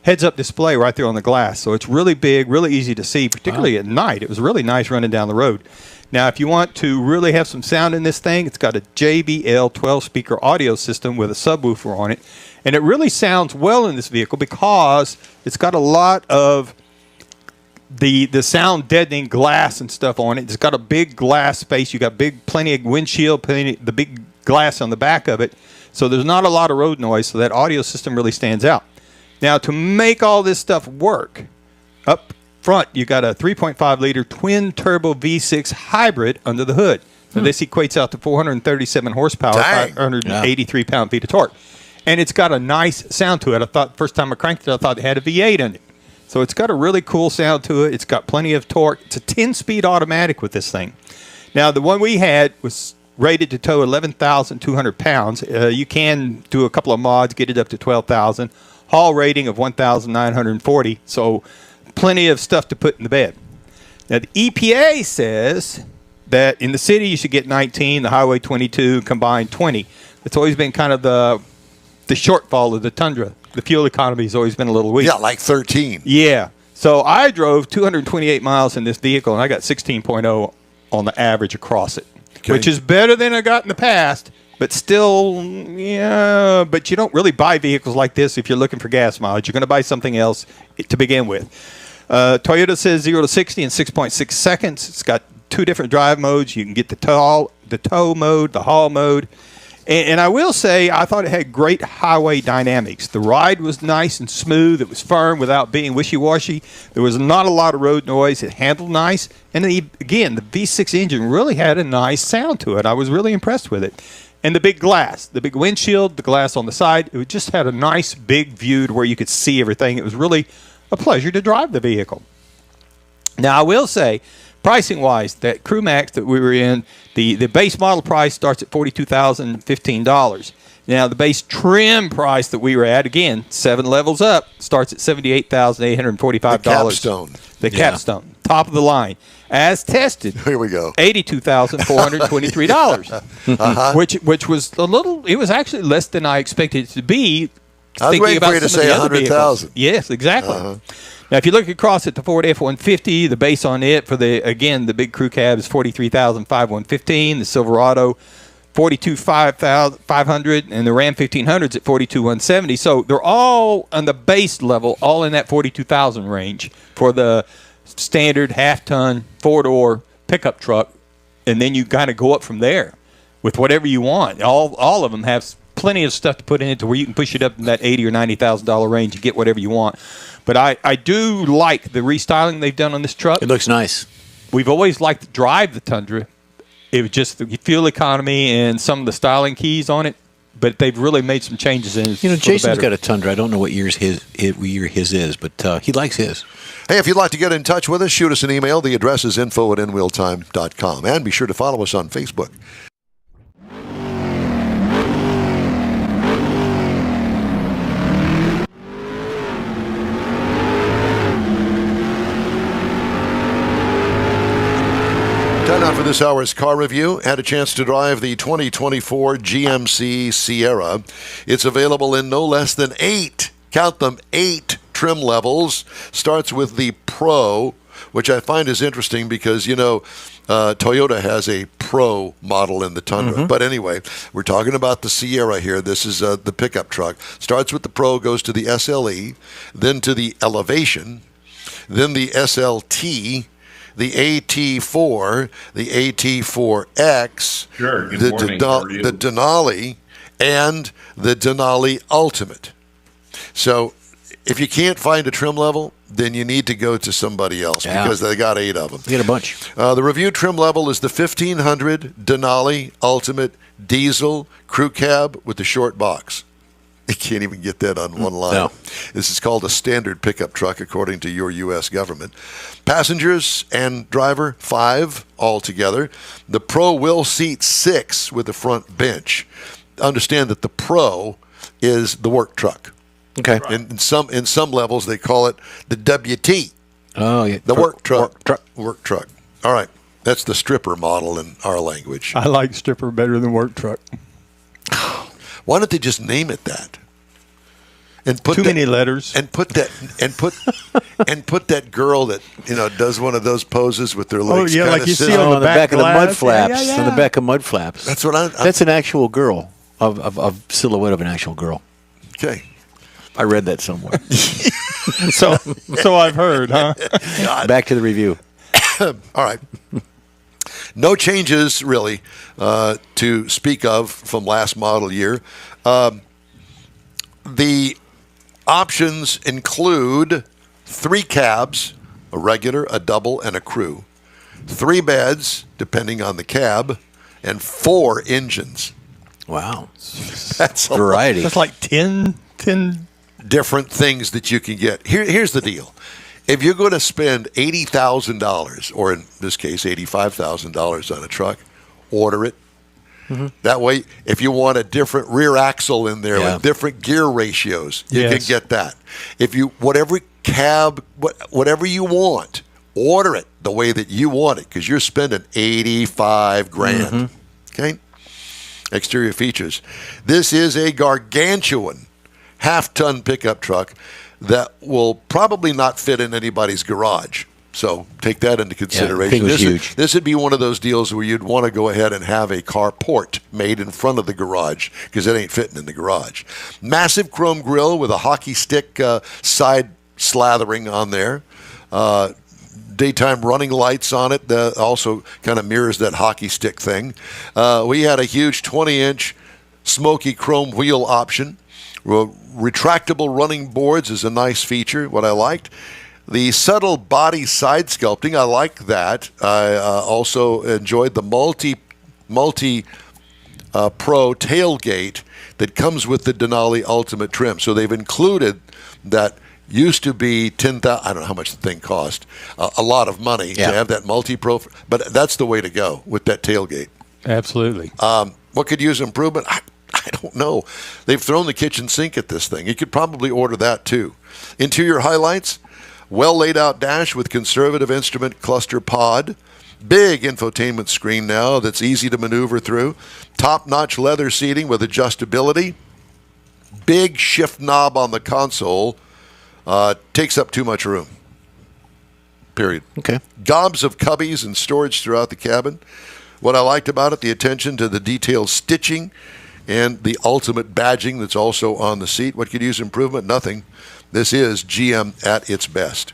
heads-up display right there on the glass. So it's really big, really easy to see, particularly at night. It was really nice running down the road. Now, if you want to really have some sound in this thing, it's got a JBL 12-speaker audio system with a subwoofer on it. And it really sounds well in this vehicle because it's got a lot of the sound deadening glass and stuff on it. It's got a big glass space. You got plenty of windshield, the big glass on the back of it. So there's not a lot of road noise, so that audio system really stands out. Now, to make all this stuff work, up front, you got a 3.5-liter twin-turbo V6 hybrid under the hood. Now, this equates out to 437 horsepower, 583 pound-feet of torque. And it's got a nice sound to it. I thought, first time I cranked it, I thought it had a V8 in it. So it's got a really cool sound to it. It's got plenty of torque. It's a 10-speed automatic with this thing. Now, the one we had was rated to tow 11,200 pounds. You can do a couple of mods, get it up to 12,000. Haul rating of 1,940. So plenty of stuff to put in the bed. Now, the EPA says that in the city you should get 19, the highway 22, combined 20. It's always been kind of the shortfall of the Tundra. The fuel economy has always been a little weak. Yeah, like 13. Yeah. So I drove 228 miles in this vehicle, and I got 16.0 on the average across it, which is better than I got in the past, but still, yeah. But you don't really buy vehicles like this if you're looking for gas mileage. You're going to buy something else to begin with. Toyota says 0 to 60 in 6.6 seconds. It's got 2 different drive modes. You can get the tow mode, the haul mode. And I will say, I thought it had great highway dynamics. The ride was nice and smooth. It was firm without being wishy-washy. There was not a lot of road noise. It handled nice. And again, the V6 engine really had a nice sound to it. I was really impressed with it. And the big glass, the big windshield, the glass on the side, it just had a nice big view to where you could see everything. It was really a pleasure to drive the vehicle. Now, I will say, pricing-wise, that Crew Max that we were in, the base model price starts at $42,015. Now, the base trim price that we were at, again, 7 levels up, starts at $78,845. The capstone. The capstone, top of the line. As tested, here we go, $82,423, which was a little. It was actually less than I expected it to be. I was waiting for you to say 100,000. Yes, exactly. Now, if you look across at the Ford F-150, the base on it for the big crew cab is $43,515. The Silverado, $42,500, and the Ram 1500's at $42,170. So they're all on the base level, all in that $42,000 range for the standard half-ton 4-door pickup truck, and then you kind of go up from there with whatever you want. All of them have plenty of stuff to put in it to where you can push it up in that $80,000 or $90,000 range and get whatever you want. But I do like the restyling they've done on this truck. It looks nice. We've always liked to drive the Tundra. It was just the fuel economy and some of the styling keys on it, but they've really made some changes in it. Jason's got a Tundra. I don't know what year his is, but he likes his. Hey, if you'd like to get in touch with us, shoot us an email. The address is info@inwheeltime.com. And be sure to follow us on Facebook. Time now for this hour's car review. Had a chance to drive the 2024 GMC Sierra. It's available in no less than 8, count them, 8 trim levels. Starts with the Pro, which I find is interesting because, Toyota has a Pro model in the Tundra. Mm-hmm. But anyway, we're talking about the Sierra here. This is the pickup truck. Starts with the Pro, goes to the SLE, then to the Elevation, then the SLT, the AT4, the AT4X, the Denali, and the Denali Ultimate. So if you can't find a trim level, then you need to go to somebody else because they got 8 of them. You get a bunch. The review trim level is the 1500 Denali Ultimate Diesel Crew Cab with the short box. You can't even get that on one line. No. This is called a standard pickup truck, according to your U.S. government. Passengers and driver, 5 altogether. The Pro will seat 6 with the front bench. Understand that the Pro is the work truck. Okay. In some levels, they call it the WT. Oh, yeah. The work truck. Work truck. All right. That's the stripper model in our language. I like stripper better than work truck. Why don't they just name it that? And put many letters. And put that girl that does one of those poses with their legs. Oh yeah, like you see on the back of the mud flaps. On the back of mud flaps. That's what That's an actual girl of silhouette of an actual girl. Okay, I read that somewhere. so I've heard, huh? Back to the review. All right. No changes really to speak of from last model year. The options include 3 cabs, a regular, a double, and a crew, 3 beds, depending on the cab, and 4 engines. Wow. That's a variety. That's like 10 different things that you can get. Here's the deal. If you're going to spend $80,000, or in this case, $85,000 on a truck, order it. Mm-hmm. That way, if you want a different rear axle in there with different gear ratios, you can get that. If you whatever you want, order it the way that you want it because you're spending $85,000. Mm-hmm. Okay. Exterior features. This is a gargantuan half-ton pickup truck. that will probably not fit in anybody's garage. So take that into consideration. thing was huge. This would be one of those deals where you'd want to go ahead and have a carport made in front of the garage because it ain't fitting in the garage. Massive chrome grille with a hockey stick side slathering on there. Daytime running lights on it. Also kind of mirrors that hockey stick thing. We had a huge 20-inch smoky chrome wheel option. Retractable running boards is a nice feature, what I liked. The subtle body side sculpting, I like that. I also enjoyed the multi Pro tailgate that comes with the Denali Ultimate trim. So they've included that. Used to be $10,000. I don't know how much the thing cost. A lot of money to have that multi-pro, but that's the way to go with that tailgate. Absolutely. What could use improvement? I don't know. They've thrown the kitchen sink at this thing. You could probably order that too. Interior highlights: well laid out dash with conservative instrument cluster pod. Big infotainment screen now that's easy to maneuver through. Top-notch leather seating with adjustability. Big shift knob on the console. Takes up too much room. Period. Okay. Gobs of cubbies and storage throughout the cabin. What I liked about it, the attention to the detailed stitching and the ultimate badging that's also on the seat. What could use improvement? Nothing. This is GM at its best.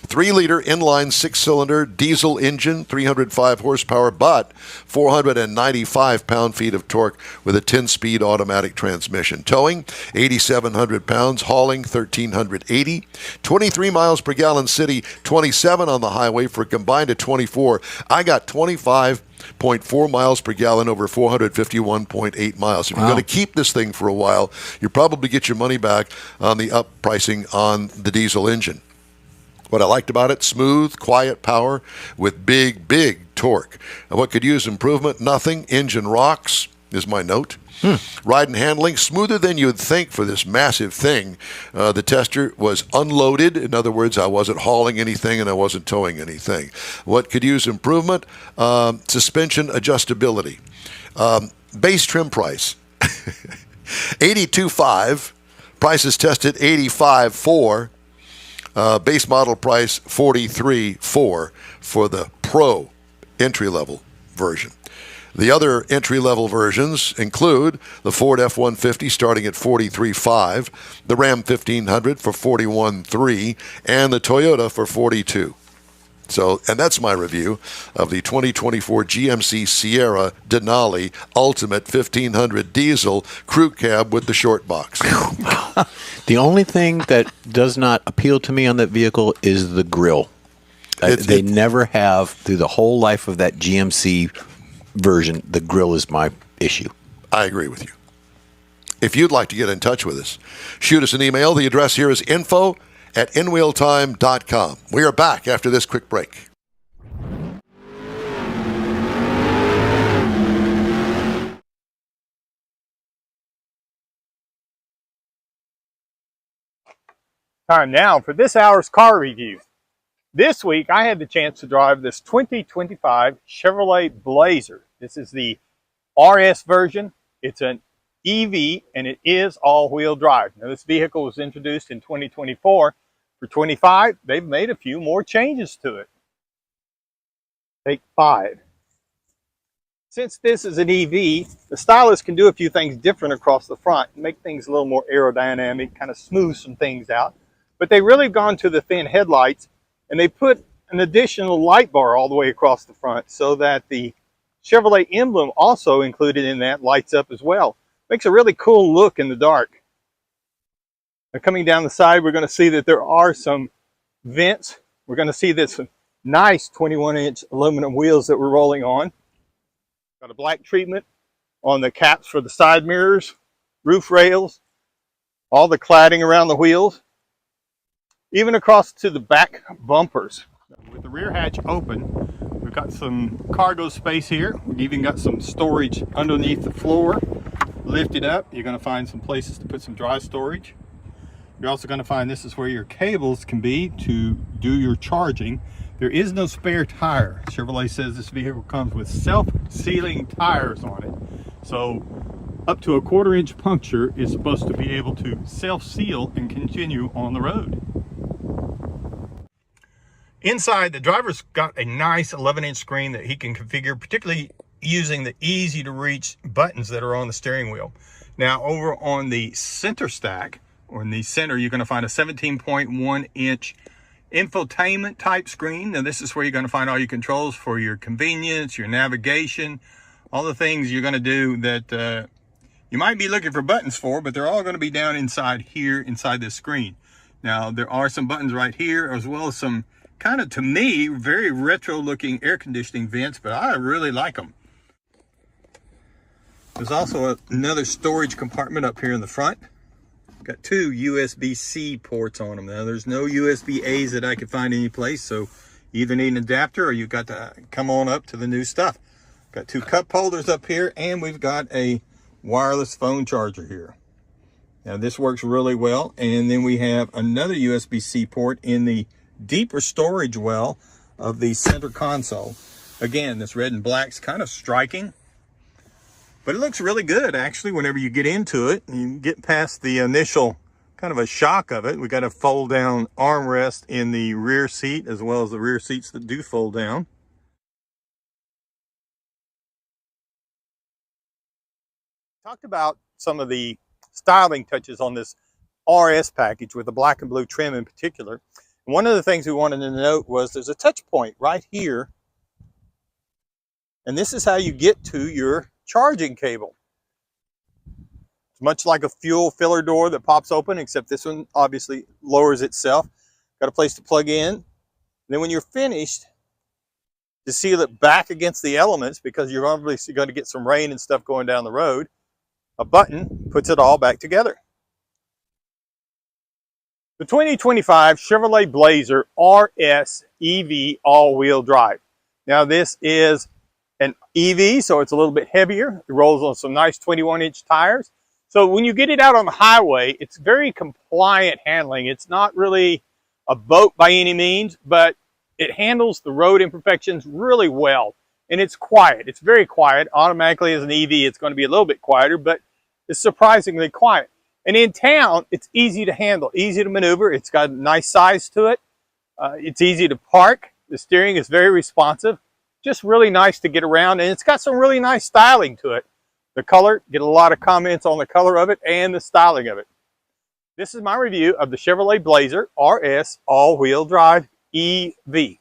3-liter inline 6-cylinder diesel engine, 305 horsepower, but 495 pound-feet of torque with a 10-speed automatic transmission. Towing, 8,700 pounds. Hauling, 1,380. 23 miles per gallon city, 27 on the highway for a combined of 24. I got 25.4 miles per gallon over 451.8 miles. If you're going to keep this thing for a while, you'll probably get your money back on the up pricing on the diesel engine. What I liked about it, smooth, quiet power with big, big torque. And what could use improvement? Nothing. Engine rocks is my note. Ride and handling, smoother than you'd think for this massive thing. The tester was unloaded. In other words, I wasn't hauling anything and I wasn't towing anything. What could use improvement? Suspension adjustability. Base trim price, $82,500. Prices tested $85,400. Base model price $43,400 for the Pro entry-level version. The other entry-level versions include the Ford F-150 starting at $43,500, the Ram 1500 for $41,300, and the Toyota for $42,000. So, and that's my review of the 2024 GMC Sierra Denali Ultimate 1500 Diesel Crew Cab with the short box. The only thing that does not appeal to me on that vehicle is the grille. They never have, through the whole life of that GMC version, the grille is my issue. I agree with you. If you'd like to get in touch with us, shoot us an email. The address here is info@inwheeltime.com. We are back after this quick break. Time now for this hour's car review. This week, I had the chance to drive this 2025 Chevrolet Blazer. This is the RS version. It's an EV, and it is all-wheel drive. Now, this vehicle was introduced in 2024. For 25, they've made a few more changes to it. Take 5. Since this is an EV, the stylist can do a few things different across the front and make things a little more aerodynamic, kind of smooth some things out. But they really have gone to the thin headlights, and they put an additional light bar all the way across the front so that the Chevrolet emblem also included in that lights up as well. Makes a really cool look in the dark. Now, coming down the side, we're going to see that there are some vents. We're going to see this nice 21-inch aluminum wheels that we're rolling on. Got a black treatment on the caps for the side mirrors, roof rails, all the cladding around the wheels, even across to the back bumpers. With the rear hatch open, we've got some cargo space here. We've even got some storage underneath the floor. Lift it up, you're going to find some places to put some dry storage. You're also going to find this is where your cables can be to do your charging. There is no spare tire. Chevrolet says this vehicle comes with self-sealing tires on it. So up to a 1/4 inch puncture is supposed to be able to self-seal and continue on the road. Inside, the driver's got a nice 11-inch screen that he can configure, particularly using the easy to reach buttons that are on the steering wheel. Now over on the center stack, or in the center, you're going to find a 17.1 inch infotainment type screen. Now this is where you're going to find all your controls for your convenience, your navigation, all the things you're going to do that you might be looking for buttons for, but they're all going to be down inside here, inside this screen. Now there are some buttons right here, as well as some kind of, to me, very retro looking air conditioning vents, but I really like them. There's also another storage compartment up here in the front. Got 2 USB-C ports on them. Now there's no USB-A's that I could find any place, so you either need an adapter or you've got to come on up to the new stuff. Got 2 cup holders up here, and we've got a wireless phone charger here. Now this works really well. And then we have another USB-C port in the deeper storage well of the center console. Again, this red and black's kind of striking, but it looks really good actually whenever you get into it and you get past the initial kind of a shock of it. We got a fold down armrest in the rear seat, as well as the rear seats that do fold down. Talked about some of the styling touches on this RS package with the black and blue trim in particular. One of the things we wanted to note was there's a touch point right here, and this is how you get to your charging cable. It's much like a fuel filler door that pops open, except this one obviously lowers itself. Got a place to plug in. And then when you're finished, to seal it back against the elements, because you're obviously going to get some rain and stuff going down the road, a button puts it all back together. The 2025 Chevrolet Blazer RS EV all-wheel drive. Now this is an EV, so it's a little bit heavier. It rolls on some nice 21-inch tires. So when you get it out on the highway, it's very compliant handling. It's not really a boat by any means, but it handles the road imperfections really well. And it's quiet. It's very quiet. Automatically as an EV, it's going to be a little bit quieter, but it's surprisingly quiet. And in town, it's easy to handle, easy to maneuver. It's got a nice size to it. It's easy to park. The steering is very responsive. Just really nice to get around. And it's got some really nice styling to it. The color, get a lot of comments on the color of it and the styling of it. This is my review of the Chevrolet Blazer RS all-wheel drive EV.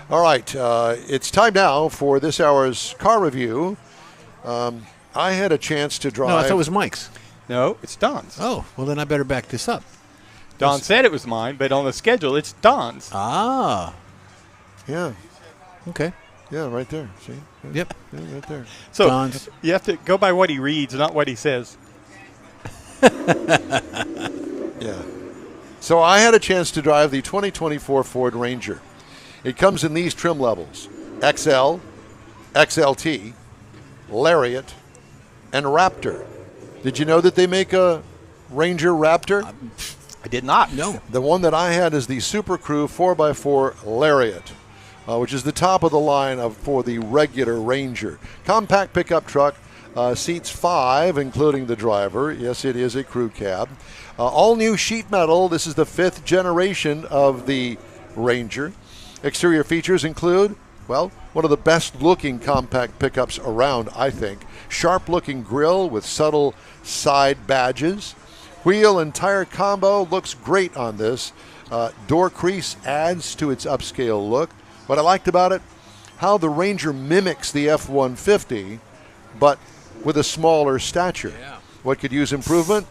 All right, it's time now for this hour's car review. I had a chance to drive. No, I thought it was Mike's. No, it's Don's. Oh, well then I better back this up. Don said it was mine, but on the schedule, it's Don's. Ah. Yeah. Okay. Yeah, right there. See? Yep. Yeah, right there. So Don's. you have to go by what he reads, not what he says. Yeah. So I had a chance to drive the 2024 Ford Ranger. It comes in these trim levels: XL, XLT, Lariat, and Raptor. Did you know that they make a Ranger Raptor? I did not. No. The one that I had is the Super Crew 4x4 Lariat, which is the top of the line for the regular Ranger. Compact pickup truck, seats 5, including the driver. Yes, it is a crew cab. All new sheet metal. This is the 5th generation of the Ranger. Exterior features include, well, one of the best looking compact pickups around, I think. Sharp looking grille with subtle side badges. Wheel and tire combo looks great on this. Door crease adds to its upscale look. What I liked about it, how the Ranger mimics the F-150, but with a smaller stature. Yeah. What could use improvement?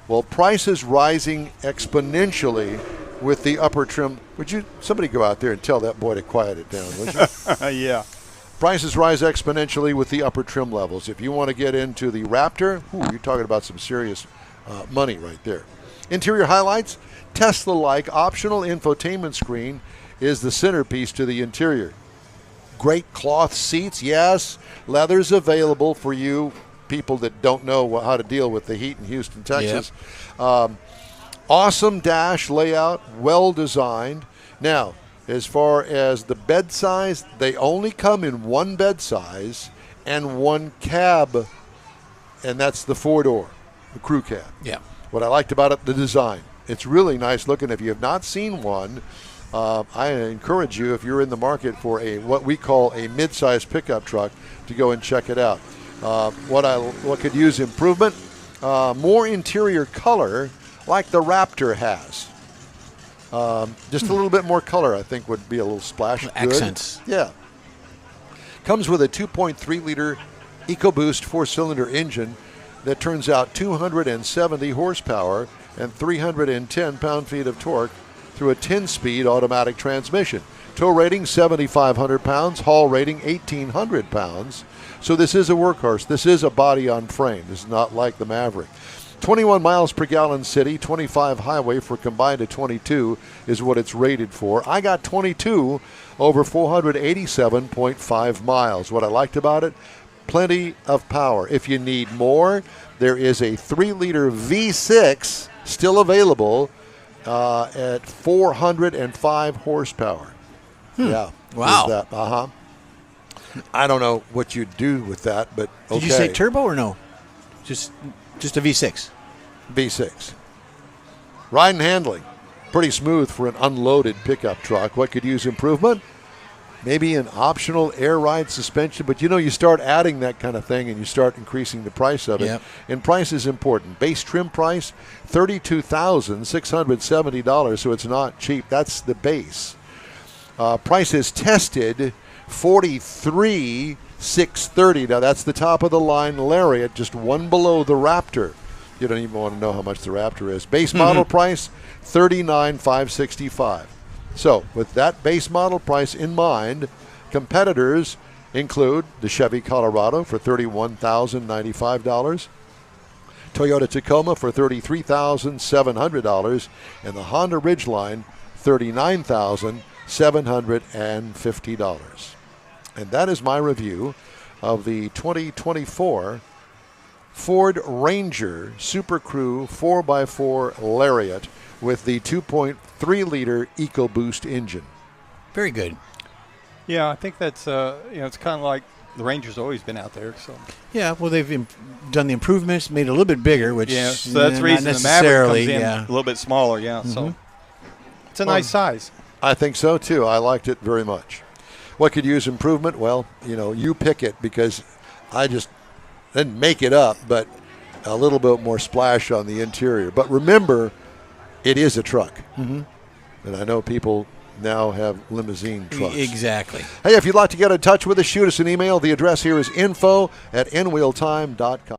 Well, prices rising exponentially with the upper trim. Would you, somebody go out there and tell that boy to quiet it down, would you? Yeah. Prices rise exponentially with the upper trim levels. If you want to get into the Raptor, you're talking about some serious money right there. Interior highlights: Tesla-like optional infotainment screen is the centerpiece to the interior. Great cloth seats, yes. Leather's available for you people that don't know how to deal with the heat in Houston, Texas. Awesome dash layout, well designed. Now, as far as the bed size, they only come in one bed size and one cab, and that's the 4-door, the crew cab. Yeah. What I liked about it, the design. It's really nice looking. If you have not seen one, I encourage you, if you're in the market for what we call a mid-size pickup truck, to go and check it out. What could use improvement? More interior color, like the Raptor has. Just a little bit more color, I think, would be a little splash. Good. Accents. Yeah. Comes with a 2.3-liter EcoBoost 4-cylinder engine that turns out 270 horsepower and 310 pound-feet of torque through a 10-speed automatic transmission. Tow rating 7,500 pounds, haul rating 1,800 pounds. So this is a workhorse. This is a body on frame. This is not like the Maverick. 21 miles per gallon city, 25 highway for combined to 22 is what it's rated for. I got 22 over 487.5 miles. What I liked about it, plenty of power. If you need more, there is a 3-liter V6 still available at 405 horsepower. Yeah. Wow. I don't know what you'd do with that, but okay. Did you say turbo or no? Just a V6. V6. Ride and handling, pretty smooth for an unloaded pickup truck. What could use improvement? Maybe an optional air ride suspension, but you start adding that kind of thing and you start increasing the price of it. Yep. And price is important. Base trim price, $32,670, so it's not cheap. That's the base. Price is tested $43,630. Now that's the top of the line Lariat, just one below the Raptor. You don't even want to know how much the Raptor is. Base model price $39,565. So with that base model price in mind, competitors include the Chevy Colorado for $31,095, Toyota Tacoma for $33,700, and the Honda Ridgeline $39,750. And that is my review of the 2024 Ford Ranger Super Crew 4x4 Lariat with the 2.3-liter EcoBoost engine. Very good. Yeah, I think that's it's kind of like the Ranger's always been out there. So yeah, well, they've done the improvements, made it a little bit bigger, which so that's the reason the Maverick comes in a little bit smaller. Yeah, so it's a nice size. I think so too. I liked it very much. What could use improvement? Well, you pick it, because I just didn't make it up, but a little bit more splash on the interior. But remember, it is a truck. And I know people now have limousine trucks. Exactly. Hey, if you'd like to get in touch with us, shoot us an email. The address here is info@nwheeltime.com.